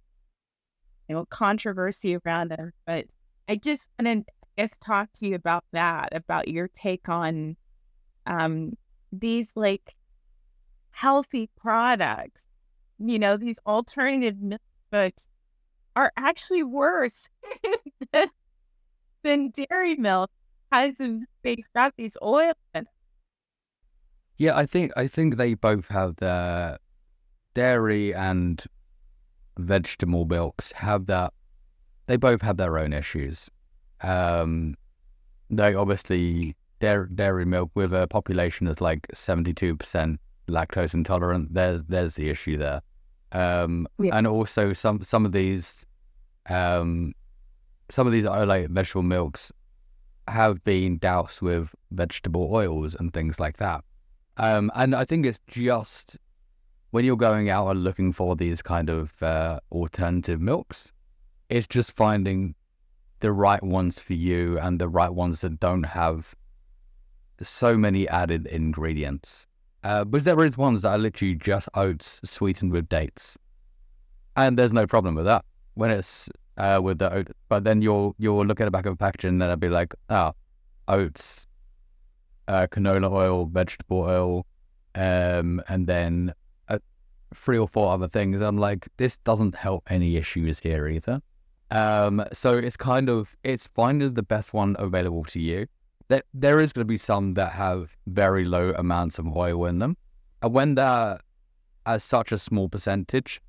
controversy around them, but I just want to talk to you about that, about your take on these like healthy products, these alternative milk, but are actually worse than dairy milk because they've got these oils in it. Yeah, I think they both have the dairy and vegetable milks have that. They both have their own issues. They obviously dairy milk with a population that's like 72% lactose intolerant. There's the issue there. And also some of these oleic vegetable milks have been doused with vegetable oils and things like that. And I think it's just when you're going out and looking for these kind of alternative milks, it's just finding the right ones for you and the right ones that don't have so many added ingredients. But there is ones that are literally just oats sweetened with dates, and there's no problem with that when it's with the oat. But then you'll look at the back of a package and then it'll be like, oats, canola oil, vegetable oil, and then 3 or 4 other things. I'm like, this doesn't help any issues here either. So it's finding the best one available to you. There is going to be some that have very low amounts of oil in them, and when they're at such a small percentage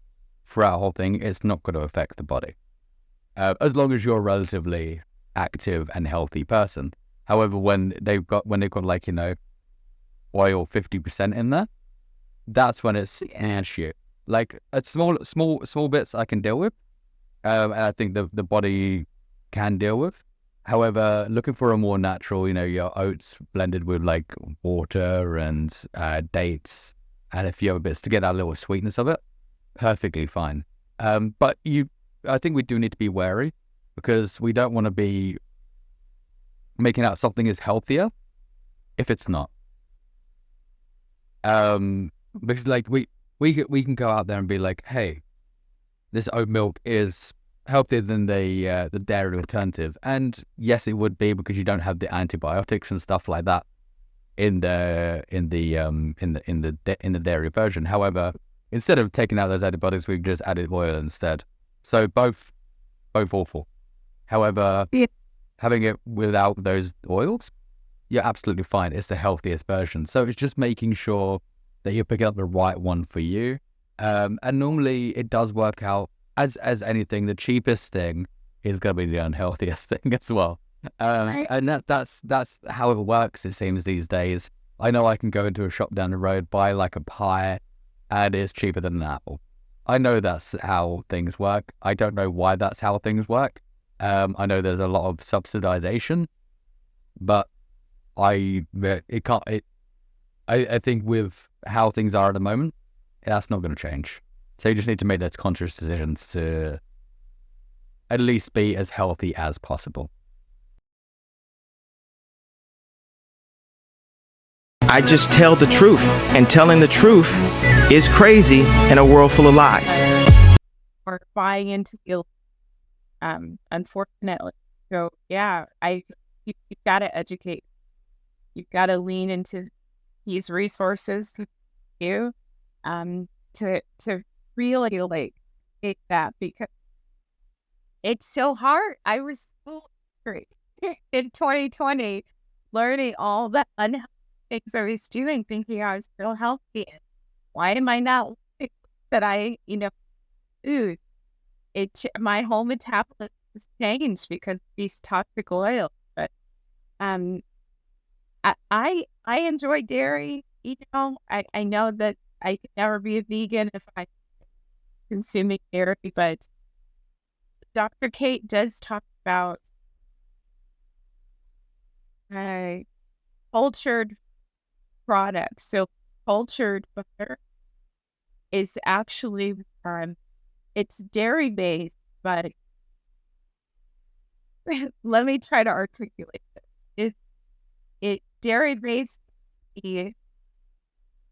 throughout the whole thing, it's not going to affect the body, as long as you're a relatively active and healthy person. However, when they've got like, you know, oil 50% in there, that's when it's an issue. Like small bits I can deal with, and I think the body can deal with. However, looking for a more natural, you know, your oats blended with like water and dates and a few other bits to get that little sweetness of it, perfectly fine. But I think we do need to be wary, because we don't want to be making out something is healthier if it's not. Because like we can go out there and be like, hey, this oat milk is healthier than the dairy alternative, and yes, it would be, because you don't have the antibiotics and stuff like that in the dairy version. However, instead of taking out those antibiotics, we've just added oil instead. So both awful. However, having it without those oils, you're absolutely fine. It's the healthiest version. So it's just making sure that you're picking up the right one for you. And normally it does work out. As anything, the cheapest thing is going to be the unhealthiest thing as well. And that's how it works, it seems, these days. I know I can go into a shop down the road, buy like a pie, and it's cheaper than an apple. I know that's how things work. I don't know why that's how things work. I know there's a lot of subsidization, but I think with how things are at the moment, that's not going to change. So you just need to make those conscious decisions to at least be as healthy as possible. I just tell the truth, and telling the truth is crazy in a world full of lies. Or buying into guilt, unfortunately. So yeah, you've got to educate. You've got to lean into these resources to really like take that, because it's so hard. I was so angry in 2020, learning all the unhealthy things I was doing, thinking I was so healthy. Why am I not that I, food? My whole metabolism has changed because of these toxic oils. But I enjoy dairy. I know that I could never be a vegan if I consuming dairy, but Dr. Kate does talk about cultured products. So cultured butter is actually it's dairy based, but let me try to articulate it. It dairy based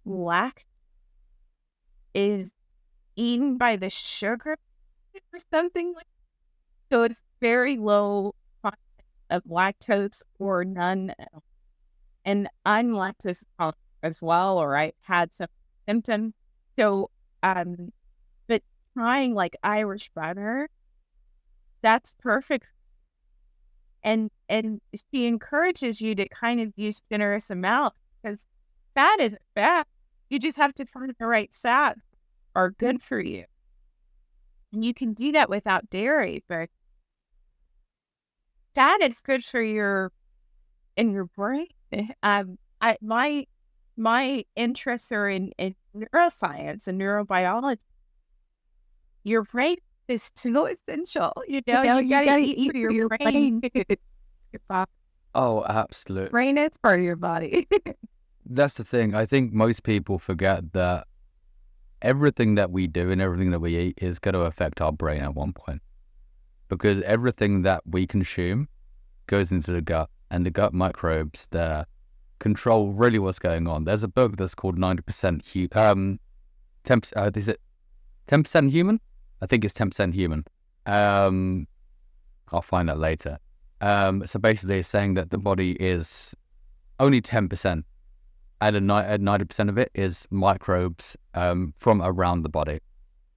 lactose is eaten by the sugar or something like that. So it's very low content of lactose or none. And I'm lactose intolerant as well, or I had some symptoms. So, but trying like Irish butter, that's perfect. And she encourages you to kind of use generous amounts, because fat isn't bad. You just have to find the right fat are good for you. And you can do that without dairy, but fat is good for your brain. My interests are in neuroscience and neurobiology. your brain is so essential. You gotta eat for your brain. Oh, absolutely. Brain is part of your body. That's the thing. I think most people forget that everything that we do and everything that we eat is going to affect our brain at one point, because everything that we consume goes into the gut, and the gut microbes there control really what's going on. There's a book that's called 90% 10%, is it 10% human? I think it's 10% human. I'll find that later. So basically it's saying that the body is only 10%, and 90% of it is microbes from around the body.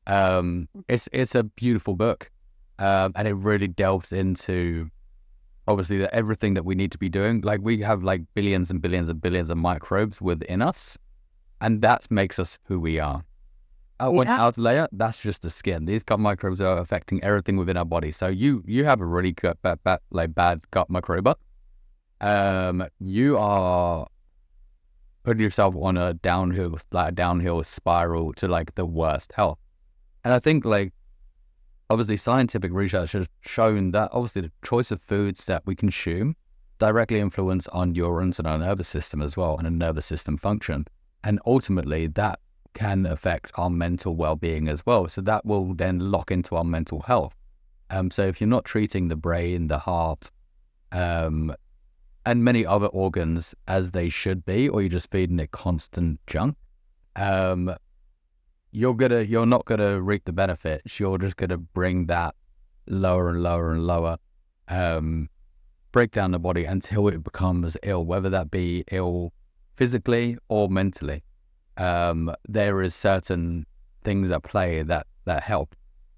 It's a beautiful book, and it really delves into obviously everything that we need to be doing. Like, we have like billions and billions and billions of microbes within us, and that makes us who we are. Outer layer, that's just the skin. These gut microbes are affecting everything within our body. So you have a really bad gut microbe. You are putting yourself on a downhill spiral to like the worst health. And I think like obviously scientific research has shown that obviously the choice of foods that we consume directly influence our neurons and our nervous system as well, and a nervous system function. And ultimately that can affect our mental well-being as well. So that will then lock into our mental health. So if you're not treating the brain, the heart, and many other organs as they should be, or you're just feeding it constant junk, you're not gonna reap the benefits. You're just gonna bring that lower and lower and lower, break down the body until it becomes ill, whether that be ill physically or mentally. There is certain things at play that help.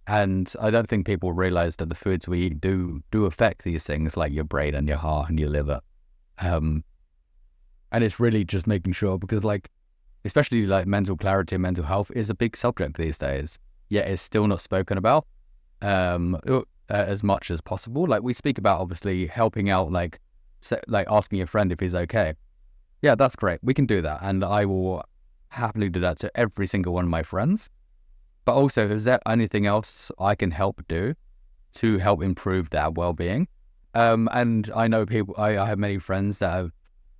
And I don't think people realize that the foods we eat do affect these things, like your brain and your heart and your liver. And it's really just making sure, because like, especially like mental clarity and mental health is a big subject these days, yet it's still not spoken about as much as possible. Like, we speak about obviously helping out, like asking your friend if he's okay. Yeah, that's great. We can do that. And I will happily do that to every single one of my friends. But also, is there anything else I can help do to help improve their well-being? And I know people, I have many friends that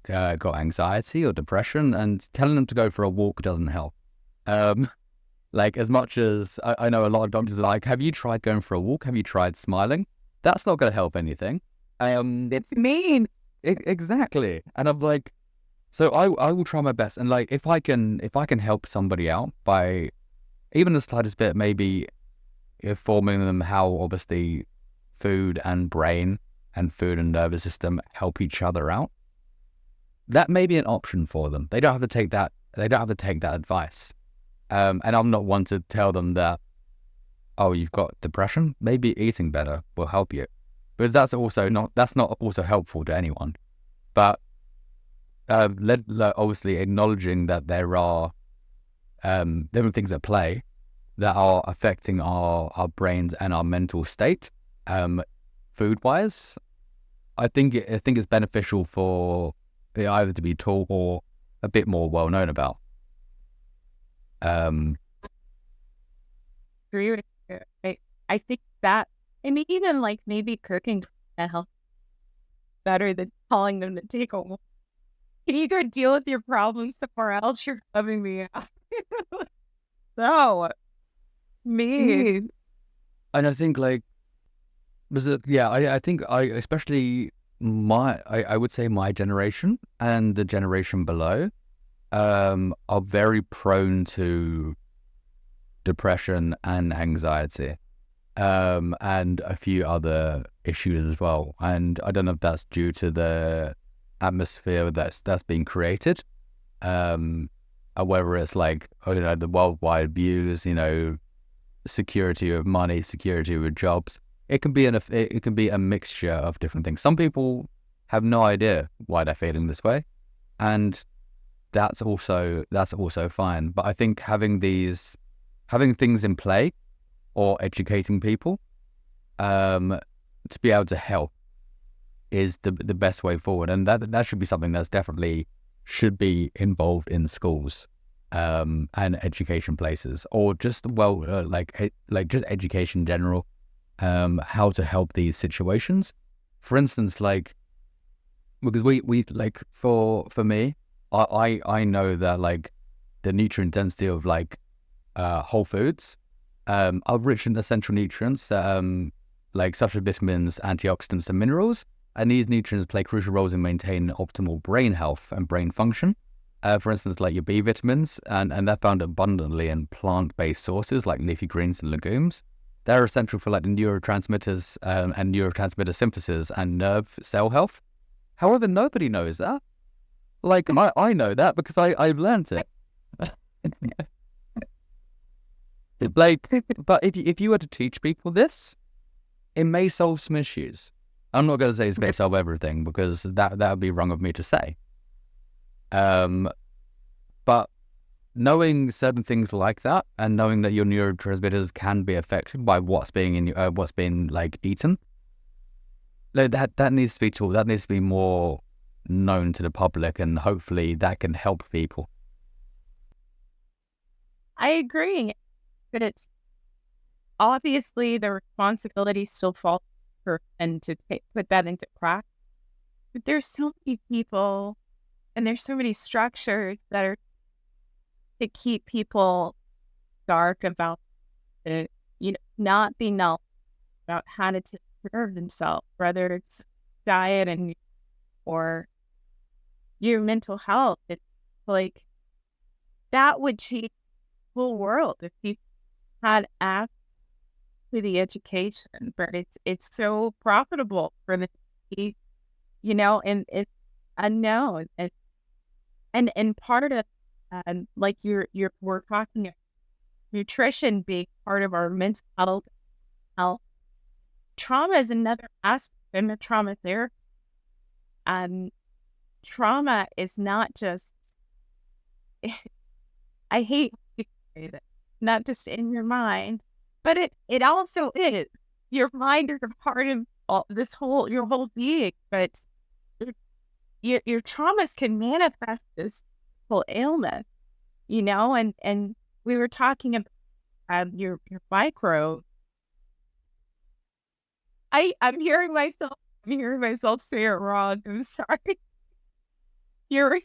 have got anxiety or depression, and telling them to go for a walk doesn't help. Like, as much as I know a lot of doctors are like, have you tried going for a walk? Have you tried smiling? That's not going to help anything. It's mean. Exactly. And I'm like, so I will try my best. And like, if I can help somebody out by even the slightest bit, maybe informing them how obviously food and brain and food and nervous system help each other out, that may be an option for them. They don't have to take that. They don't have to take that advice. And I'm not one to tell them that, oh, you've got depression, maybe eating better will help you, because that's not also helpful to anyone. But obviously acknowledging that there are different things at play that are affecting our brains and our mental state, food-wise, I think it's beneficial for it either to be taught or a bit more well-known about. Agree with you. I think that, and even like maybe cooking help better than calling them to take a walk. Can you go deal with your problems somewhere else? You're bumming me out. So, me. And I think like, I think especially I would say my generation and the generation below are very prone to depression and anxiety, and a few other issues as well. And I don't know if that's due to the atmosphere that's been created, or whether it's like, the worldwide views, security of money, security with jobs. It can be a mixture of different things. Some people have no idea why they're feeling this way, and that's also fine. But I think having things in play or educating people to be able to help is the best way forward, and that should be something that's definitely should be involved in schools. and education places, or just just education in general, how to help these situations. For instance, like, because we like, for me, I know that like the nutrient density of like whole foods are rich in essential nutrients, like such as vitamins, antioxidants, and minerals. And these nutrients play crucial roles in maintaining optimal brain health and brain function. For instance, like your B vitamins, and they're found abundantly in plant-based sources like leafy greens and legumes. They're essential for like the neurotransmitters and neurotransmitter synthesis and nerve cell health. However, nobody knows that. Like, I know that because I've learned it. Like, but if you were to teach people this, it may solve some issues. I'm not going to say it's going to solve everything, because that would be wrong of me to say. But knowing certain things like that, and knowing that your neurotransmitters can be affected by what's being like eaten, like that needs to be taught. That needs to be more known to the public, and hopefully that can help people. I agree, but it's obviously the responsibility still falls and to put that into practice. But there's so many people, and there's so many structures that are to keep people dark about it, not being knowledgeable about how to take care of themselves, whether it's diet or your mental health. It's like that would change the whole world if people had access to the education, but it's so profitable for the, and it's unknown, and part of like we're talking about nutrition being part of our mental health. Trauma is another aspect in the trauma therapy. Trauma is not just I hate to say that, not just in your mind, but it also is. Your mind is a part of your whole being, but your traumas can manifest as whole illness, and we were talking about your micro. I'm hearing myself say it wrong. I'm sorry. Your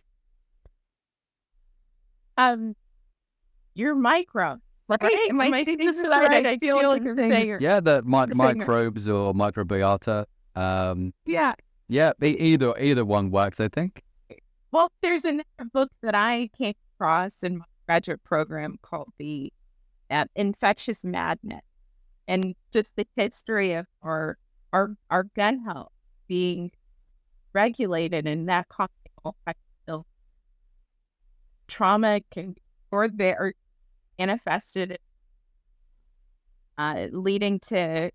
micro. Right? Am I saying this right? I feel like I'm saying. Yeah, the microbes or microbiota. Yeah, either one works, I think. Well, there's another book that I came across in my graduate program called The Infectious Madness, and just the history of our gut health being regulated, and that causing all kinds of trauma or manifested, leading to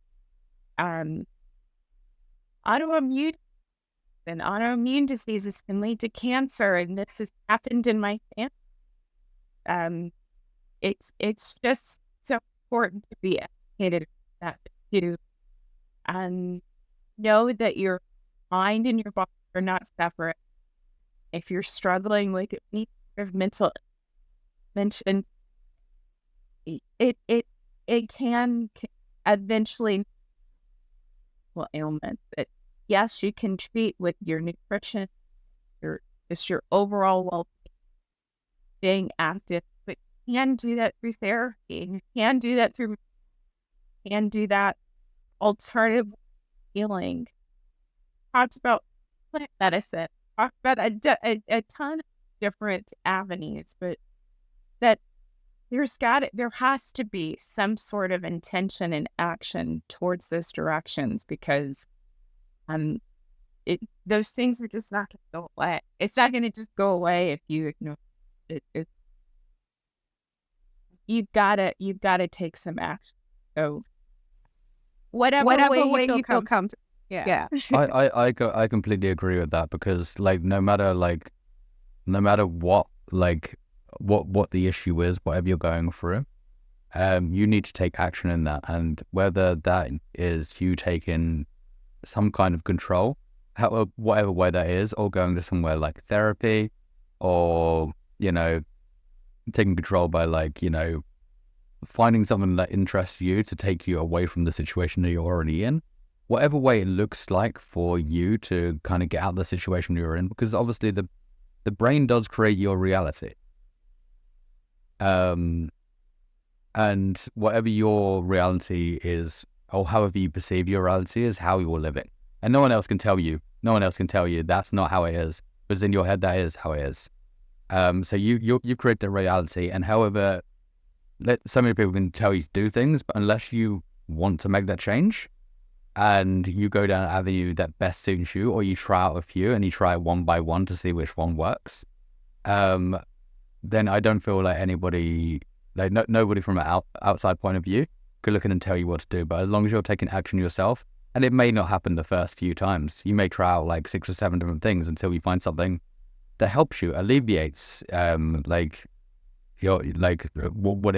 autoimmune diseases can lead to cancer, and this has happened in my family. It's just so important to be educated about that too, and know that your mind and your body are not separate. If you're struggling with any sort of mental mention, it can eventually ailment. But yes, you can treat with your nutrition, your overall well-being, staying active, but you can do that through therapy. You can do that alternative healing. Talked about plant medicine. Talked about a ton of different avenues, but that there has to be some sort of intention and action towards those directions, because those things are just not going to go away. It's not going to just go away if you ignore it. You've got to take some action. So whatever way you feel comfortable. Yeah. I completely agree with that, because like no matter what the issue is, whatever you're going through, you need to take action in that, and whether that is you taking some kind of control, whatever way that is, or going to somewhere like therapy, or taking control by like, finding something that interests you to take you away from the situation that you're already in, whatever way it looks like for you to kind of get out of the situation you're in, because obviously the brain does create your reality. And whatever your reality is, or however you perceive your reality, is how you're living. And no one else can tell you that's not how it is, because in your head that is how it is. So you create the reality, and however, so many people can tell you to do things, but unless you want to make that change and you go down an avenue that best suits you, or you try out a few and you try one by one to see which one works, then I don't feel like anybody, like nobody from an outside point of view could look in and tell you what to do. But as long as you're taking action yourself, and it may not happen the first few times, you may try out like 6 or 7 different things until you find something that helps you, alleviates whatever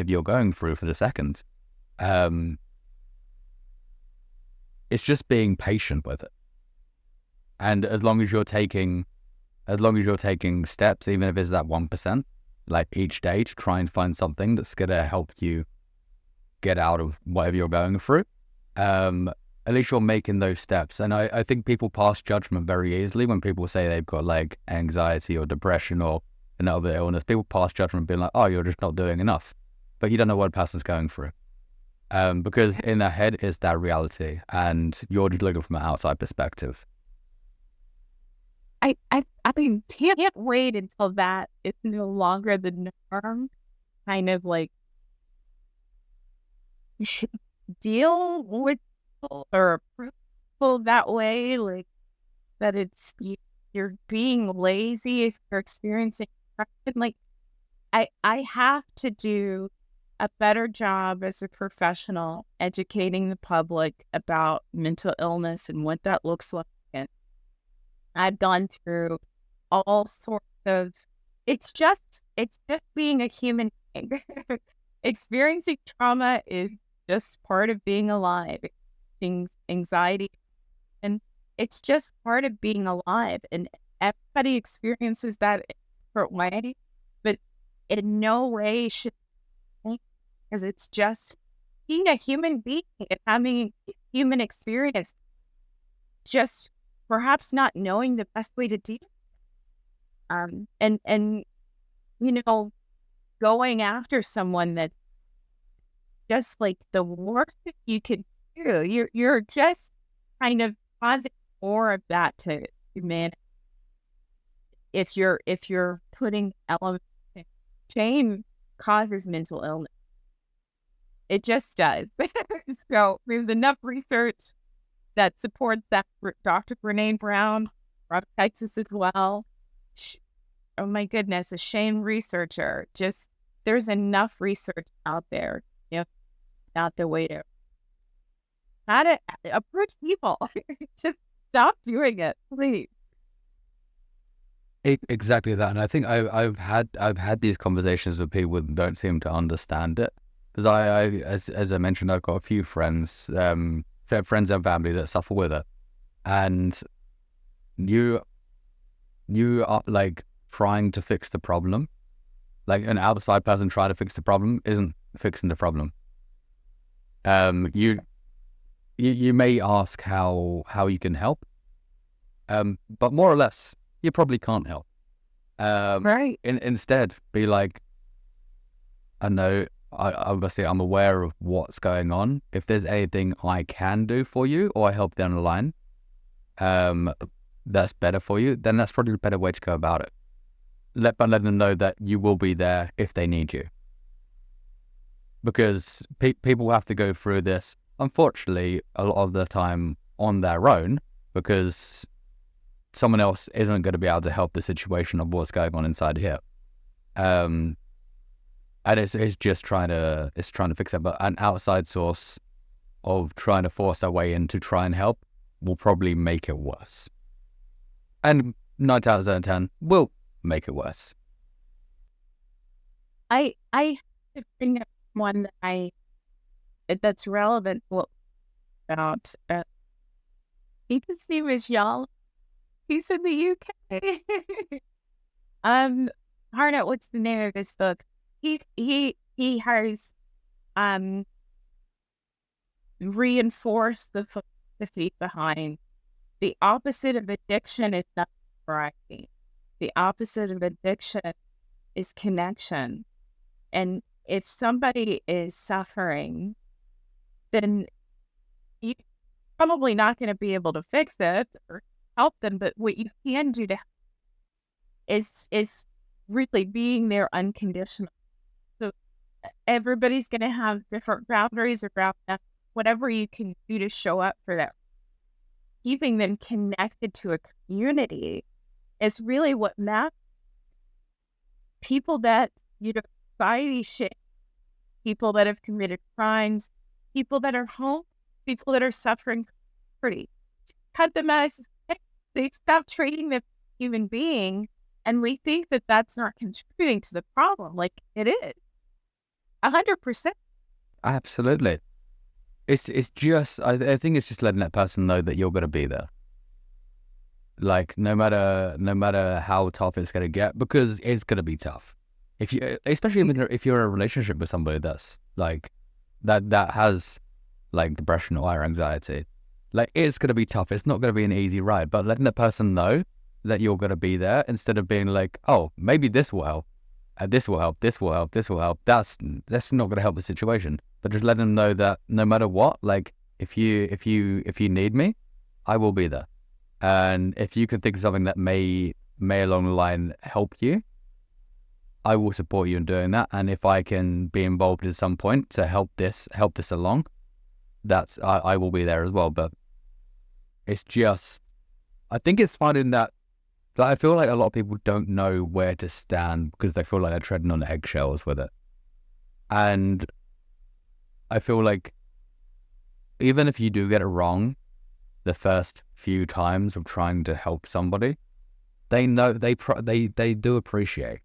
you're going through for the second. It's just being patient with it. And as long as you're taking steps, even if it's that 1%, like each day, to try and find something that's gonna help you get out of whatever you're going through, at least you're making those steps. And I think people pass judgment very easily when people say they've got like anxiety or depression or another illness. People pass judgment being like, oh, you're just not doing enough. But you don't know what a person's going through. Because in their head is that reality, and you're just looking from an outside perspective. I mean, can't wait until that is no longer the norm. Kind of like deal with or people that way, like that it's you're being lazy if you're experiencing depression. Like I have to do a better job as a professional educating the public about mental illness and what that looks like. And I've gone through all sorts of, it's just being a human being. Experiencing trauma is just part of being alive. Anxiety, and it's just part of being alive. And everybody experiences that in a different way, but in no way should, because it's just being a human being and having a human experience, just perhaps not knowing the best way to deal. And going after someone that's just like the worst that you could do. You're just kind of causing more of that to humanity. If you're putting elements, shame causes mental illness. It just does. So there's enough research that supports that. Dr. Brene Brown from Texas as well. Oh my goodness, a shame researcher. Just there's enough research out there. Not the way to how to approach people. Just stop doing it, please. Exactly that. And I think I've had these conversations with people that don't seem to understand it. Because I as I mentioned, I've got a few friends, friends and family that suffer with it. And you are like trying to fix the problem. Like an outside person trying to fix the problem isn't fixing the problem. You may ask how you can help, but more or less, you probably can't help. Right. Instead, be like, I know, obviously I'm aware of what's going on. If there's anything I can do for you, or I help down the line, that's better for you, then that's probably a better way to go about it. Let them know that you will be there if they need you. Because people have to go through this, unfortunately, a lot of the time on their own, because someone else isn't going to be able to help the situation of what's going on inside here. And it's just trying to fix it. But an outside source of trying to force their way in to try and help will probably make it worse. And 9 times out of 10 will make it worse. I have to bring up one that's relevant about his name is Yal. He's in the UK. Harnett, what's the name of his book? he has reinforced the philosophy behind the opposite of addiction is not variety. The opposite of addiction is connection. And if somebody is suffering, then you're probably not going to be able to fix it or help them. But what you can do to is really being there unconditional. So everybody's going to have different boundaries around that. Whatever you can do to show up for that, keeping them connected to a community is really what matters. People that society shit, people that have committed crimes, people that are home, people that are suffering poverty. Cut them out as they stop treating them as a human being, and we think that that's not contributing to the problem. Like it is, 100%. Absolutely. It's just I think it's just letting that person know that you're going to be there. Like no matter how tough it's going to get, because it's going to be tough. Especially if you're in a relationship with somebody that's like that has like depression or anxiety, like it's going to be tough. It's not going to be an easy ride. But letting the person know that you're going to be there, instead of being like, oh, maybe this will help, this will help, this will help, this will help. That's not going to help the situation. But just let them know that no matter what, like if you need me, I will be there. And if you can think of something that may along the line help you, I will support you in doing that. And if I can be involved at some point to help this along, I will be there as well. But it's just, I think it's finding that I feel like a lot of people don't know where to stand because they feel like they're treading on eggshells with it. And I feel like even if you do get it wrong the first few times of trying to help somebody, they know they do appreciate.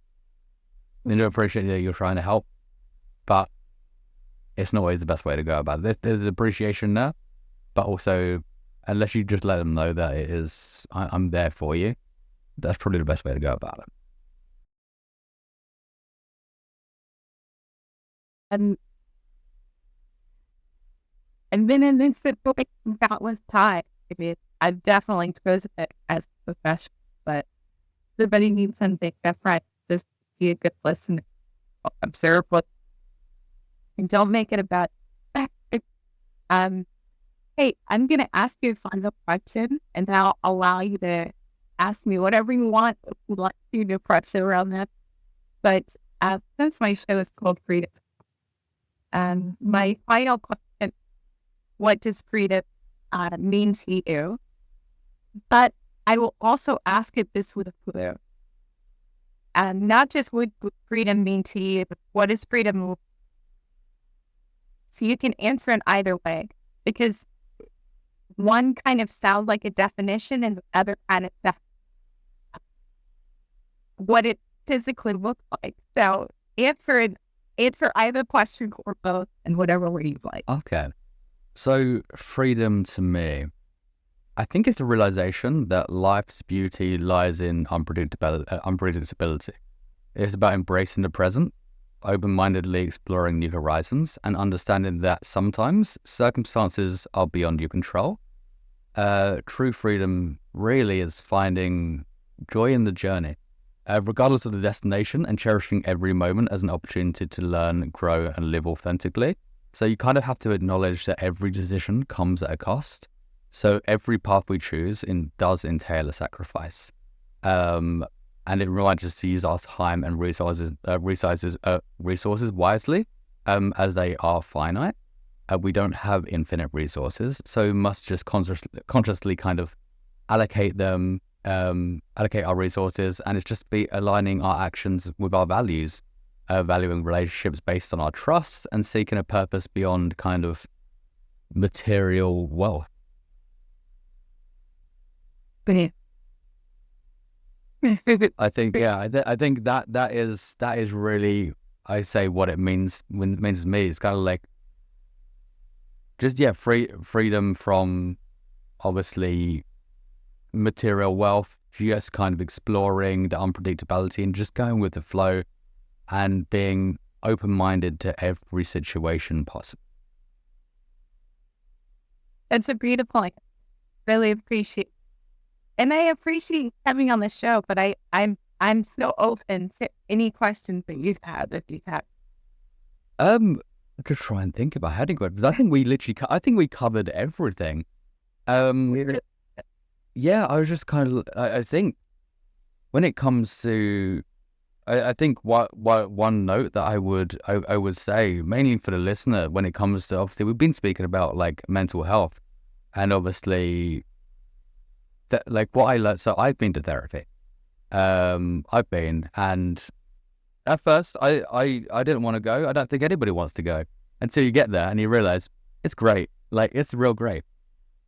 They do appreciate that you're trying to help, but it's not always the best way to go about it. There's appreciation there, but also unless you just let them know that it is, I'm there for you, that's probably the best way to go about it. And then in this situation, countless times, I've definitely chosen it as a profession, but everybody needs something different. Just be a good listener, observe what, and don't make it about. Hey, I'm going to ask you a final question, and then I'll allow you to ask me whatever you want. If you'd like to do pressure around that, but since my show is called Freedom, my final question. What does freedom mean to you? But I will also ask it this with a clue. And not just what does freedom mean to you, but what is freedom? So you can answer it either way, because one kind of sounds like a definition and the other kind of sounds what it physically looks like. So answer either question or both, and whatever way you like. Okay. So freedom to me, I think it's the realization that life's beauty lies in unpredictability. It's about embracing the present, open-mindedly exploring new horizons, and understanding that sometimes circumstances are beyond your control. True freedom really is finding joy in the journey, regardless of the destination, and cherishing every moment as an opportunity to learn, grow, and live authentically. So you kind of have to acknowledge that every decision comes at a cost. So every path we choose does entail a sacrifice. And it reminds us to use our time and resources wisely, as they are finite. We don't have infinite resources, so we must just consciously kind of allocate them, allocate our resources, and it's just be aligning our actions with our values. Valuing relationships based on our trust and seeking a purpose beyond kind of material wealth. I think, I think that is really, I say what it means when it means to me. It's kind of like just freedom from obviously material wealth, just kind of exploring the unpredictability and just going with the flow. And being open-minded to every situation possible. That's a beautiful point. Really appreciate, and I appreciate having on the show. But I'm so open to any questions that you've had. If you have, just try and think about how to go. I think we covered everything. Yeah, I was just kind of. I think when it comes to, I think what one note that I would say, mainly for the listener, when it comes to, obviously we've been speaking about like mental health, and obviously that, like, what I learned. So I've been to therapy. And at first I didn't want to go. I don't think anybody wants to go until you get there and you realize it's great. Like, it's real great.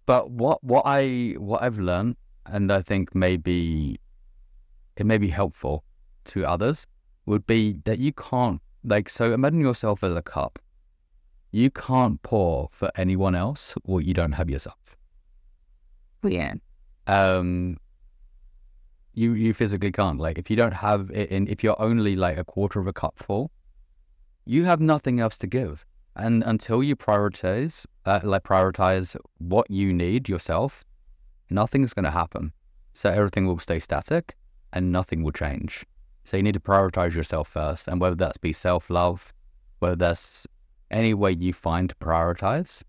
But what I've learned, and I think maybe it may be helpful to others, would be that you can't, like, so imagine yourself as a cup. You can't pour for anyone else what you don't have yourself. yeah, You physically can't. Like, if you don't have it if you're only like a quarter of a cup full, you have nothing else to give. And until you prioritize what you need yourself, nothing's going to happen. So everything will stay static and nothing will change. So you need to prioritize yourself first. And whether that's be self-love, whether that's any way you find to prioritize,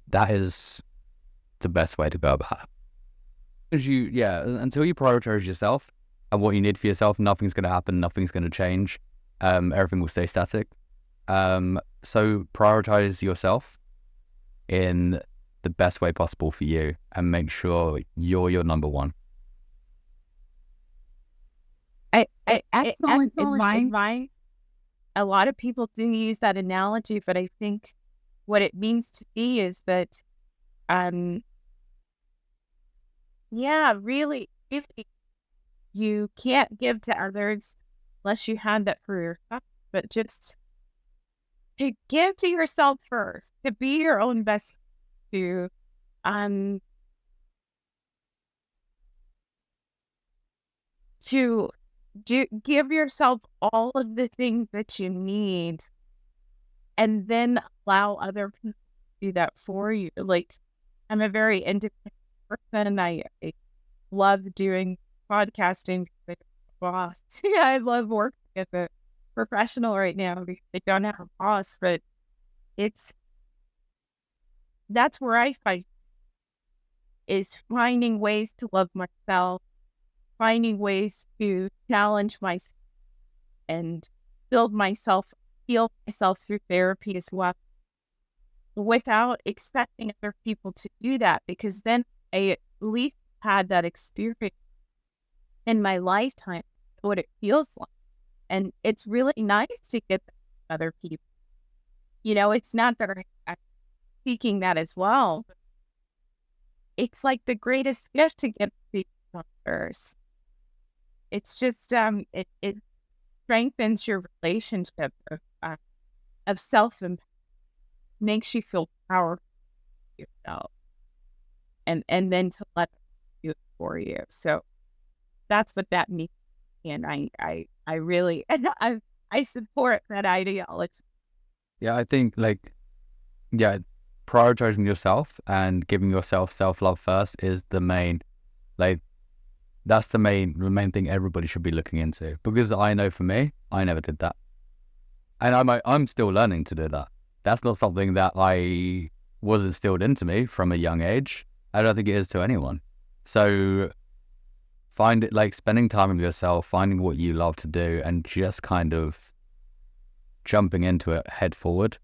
that is the best way to go about it. Because until you prioritize yourself and what you need for yourself, nothing's going to happen, nothing's going to change. Everything will stay static. So prioritize yourself in the best way possible for you and make sure you're your number one. Excellent advice. A lot of people do use that analogy, but I think what it means to me is that, really, you can't give to others unless you have that for yourself, but just to give to yourself first, to be your own best, to give yourself all of the things that you need, and then allow other people to do that for you. Like, I'm a very independent person. I love doing podcasting with a boss. I love working as a professional right now because I don't have a boss, but that's where I find is finding ways to love myself, finding ways to challenge myself and heal myself through therapy as well, without expecting other people to do that, because then I at least had that experience in my lifetime, what it feels like. And it's really nice to get other people. It's not that I'm seeking that as well. It's like the greatest gift to get to others. It's just, it strengthens your relationship of self-empowerment, makes you feel powerful yourself, and then to let them do it for you. So that's what that means. And I really, and I support that ideology. Yeah, I think prioritizing yourself and giving yourself self-love first is the main, that's the main thing everybody should be looking into. Because I know for me, I never did that. And I'm still learning to do that. That's not something that was instilled into me from a young age. I don't think it is to anyone. So find it, like, spending time with yourself, finding what you love to do, and just kind of jumping into it head forward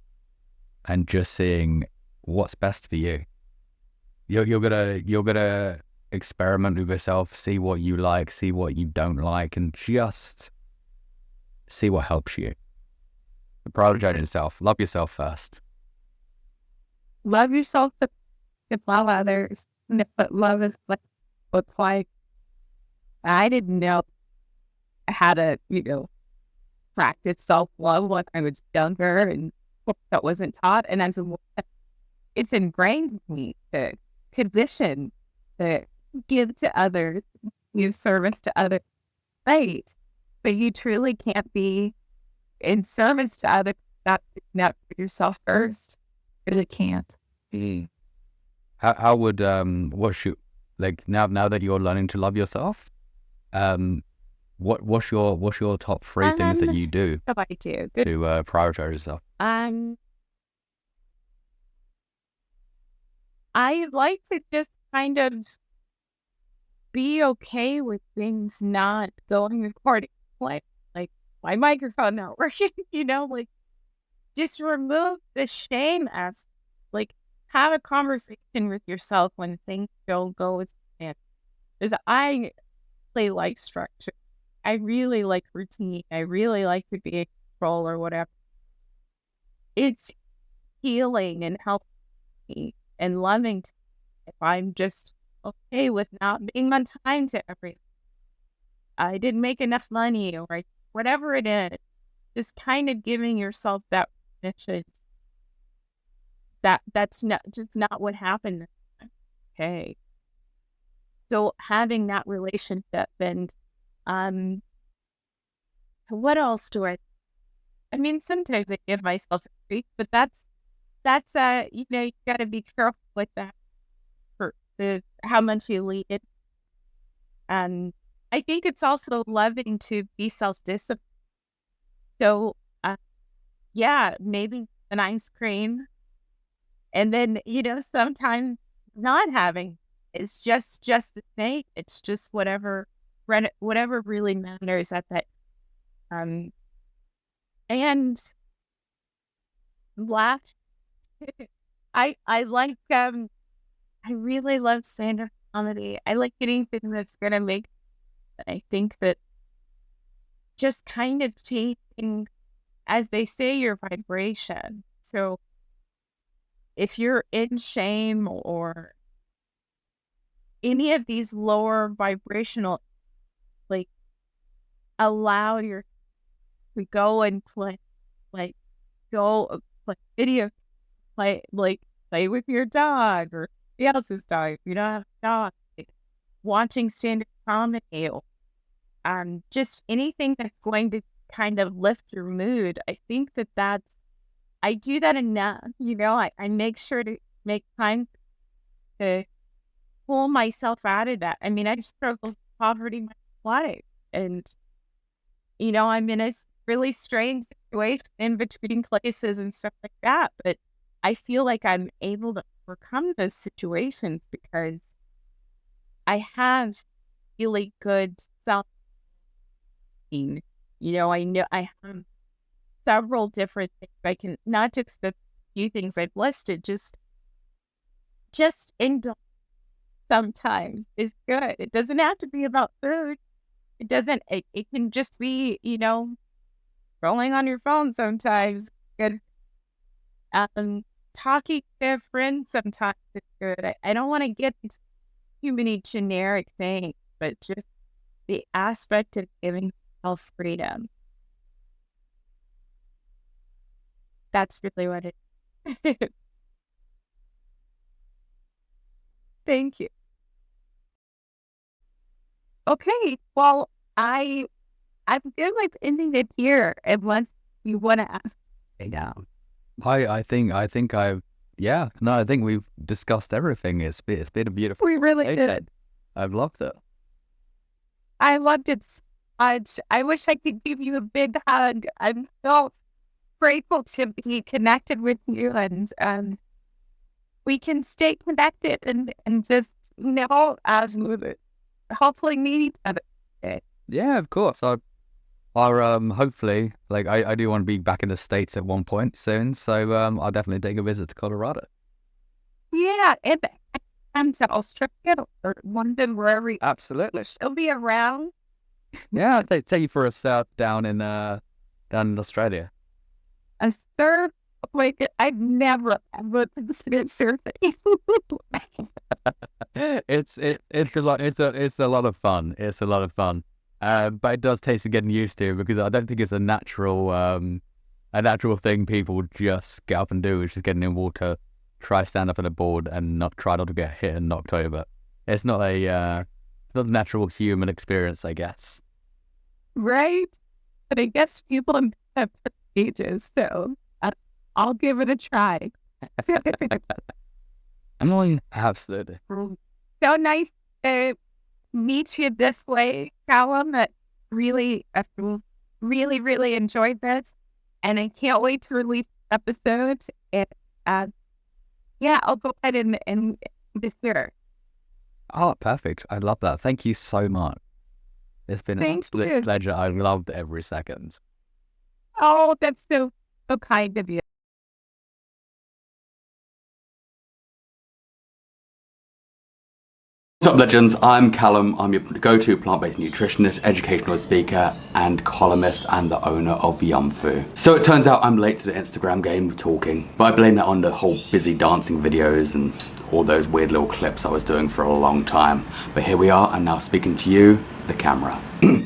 and just seeing what's best for you. You're gonna experiment with yourself, see what you like, see what you don't like, and just see what helps you. Prioritize yourself. Love yourself first. Love yourself to love others. But love is like I didn't know how to, practice self-love when I was younger, and that wasn't taught. And it's ingrained in me to condition, to give to others, give service to others. Right. But you truly can't be in service to others, not for yourself first. You really can't. How would what's your, like, now that you're learning to love yourself, what's your top three things that you do what I do to prioritize yourself? I like to just kind of be okay with things not going according to plan. Like my microphone not working, like just remove the shame aspect. Like have a conversation with yourself when things don't go as planned. Because I really like structure. I really like routine. I really like to be in control or whatever. It's healing and helping me and loving if I'm just okay with not being on time to everything. I didn't make enough money or whatever it is. Just kind of giving yourself that permission. That's not what happened. Okay. So having that relationship and what else do I mean, sometimes I give myself a treat, but that's you gotta be careful with that for how much you lead it. And I think it's also loving to be self-disciplined. So maybe an ice cream. And then, sometimes not having is just the thing. It's just whatever really matters at that. And laugh. I like I really love stand-up comedy. I like anything that's gonna make. I think that just kind of changing, as they say, your vibration. So if you're in shame or any of these lower vibrational, like allow your to go and play video, play with your dog or somebody else's dog. If you don't have a dog, watching stand-up comedy or just anything that's going to kind of lift your mood. I think I do that enough. I make sure to make time to pull myself out of that. I mean, I've struggled with poverty my life, and I'm in a really strange situation in between places and stuff like that. But I feel like I'm able to overcome those situations because I have really good self-esteem. I know I have several different things I can, not just the few things I've listed, just indulge sometimes is good. It doesn't have to be about food. It can just be, rolling on your phone sometimes. Good. Talking to a friend sometimes is good. I don't want to get into too many generic things, but just the aspect of giving self freedom. That's really what it is. Thank you. Okay, well, I'm good with ending it here unless you want to ask me now. I think we've discussed everything. It's been a beautiful. We really did. I've loved it. I loved it so much. I wish I could give you a big hug. I'm so grateful to be connected with you, and we can stay connected and just hopefully meet each other. Yeah, of course. I hopefully, I do want to be back in the States at one point soon, so I'll definitely take a visit to Colorado. Yeah, and to Australia or London, wherever. Absolutely, she'll be around. Yeah, I'll take you for a surf down in Australia. A surf? I've never ever considered surfing. It's a lot of fun. It's a lot of fun. But it does take some getting used to because I don't think it's a natural thing people just get up and do. It's just getting in water, try stand up on a board and try not to get hit and knocked over. It's not a natural human experience, I guess. Right. But I guess people in pages, so I'll give it a try. Emily, absolutely. So nice to meet you this way, Callum. Really enjoyed this, and I can't wait to release episodes. And I'll go ahead and this year. Oh, perfect. I love that. Thank you so much. It's been an absolute pleasure. I loved every second. Oh, that's so kind of you. What's up, legends? I'm Callum. I'm your go-to plant-based nutritionist, educational speaker, and columnist, and the owner of Yumfu. So it turns out I'm late to the Instagram game talking, but I blame that on the whole busy dancing videos and all those weird little clips I was doing for a long time. But here we are, I'm now speaking to you, the camera.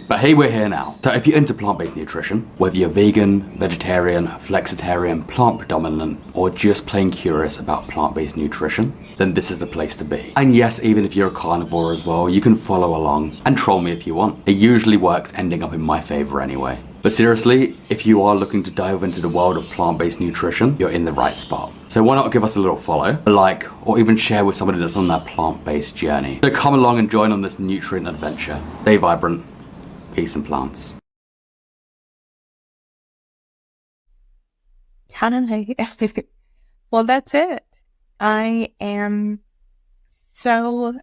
But hey, we're here now. So if you're into plant-based nutrition, whether you're vegan, vegetarian, flexitarian, plant predominant, or just plain curious about plant-based nutrition, then this is the place to be. And yes, even if you're a carnivore as well, you can follow along and troll me if you want. It usually works, ending up in my favor anyway. But seriously, if you are looking to dive into the world of plant-based nutrition, you're in the right spot. So why not give us a little follow, a like, or even share with somebody that's on that plant-based journey. So come along and join on this nutrient adventure. Stay vibrant. Peace and plants. Well, that's it. I am so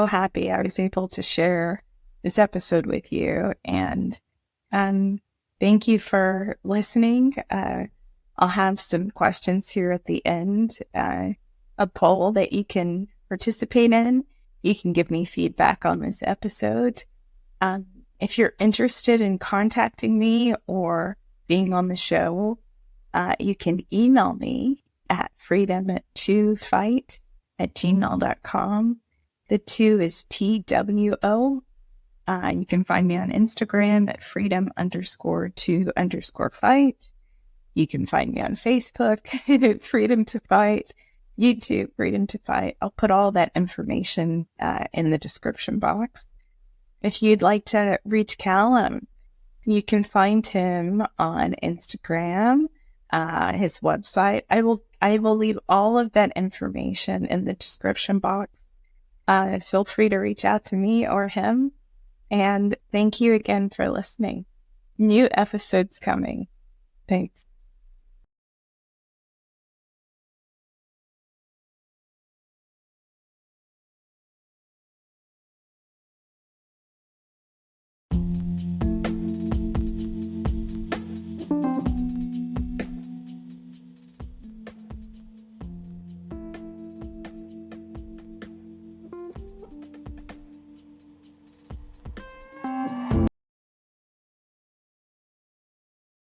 happy I was able to share this episode with you, and thank you for listening. I'll have some questions here at the end, a poll that you can participate in. You can give me feedback on this episode. If you're interested in contacting me or being on the show, you can email me at freedom2fight@gmail.com. The 2 is TWO. You can find me on Instagram at freedom_2_fight. You can find me on Facebook, Freedom to Fight, YouTube, Freedom to Fight. I'll put all that information in the description box. If you'd like to reach Callum, you can find him on Instagram, his website. I will leave all of that information in the description box. Feel free to reach out to me or him. And thank you again for listening. New episodes coming. Thanks.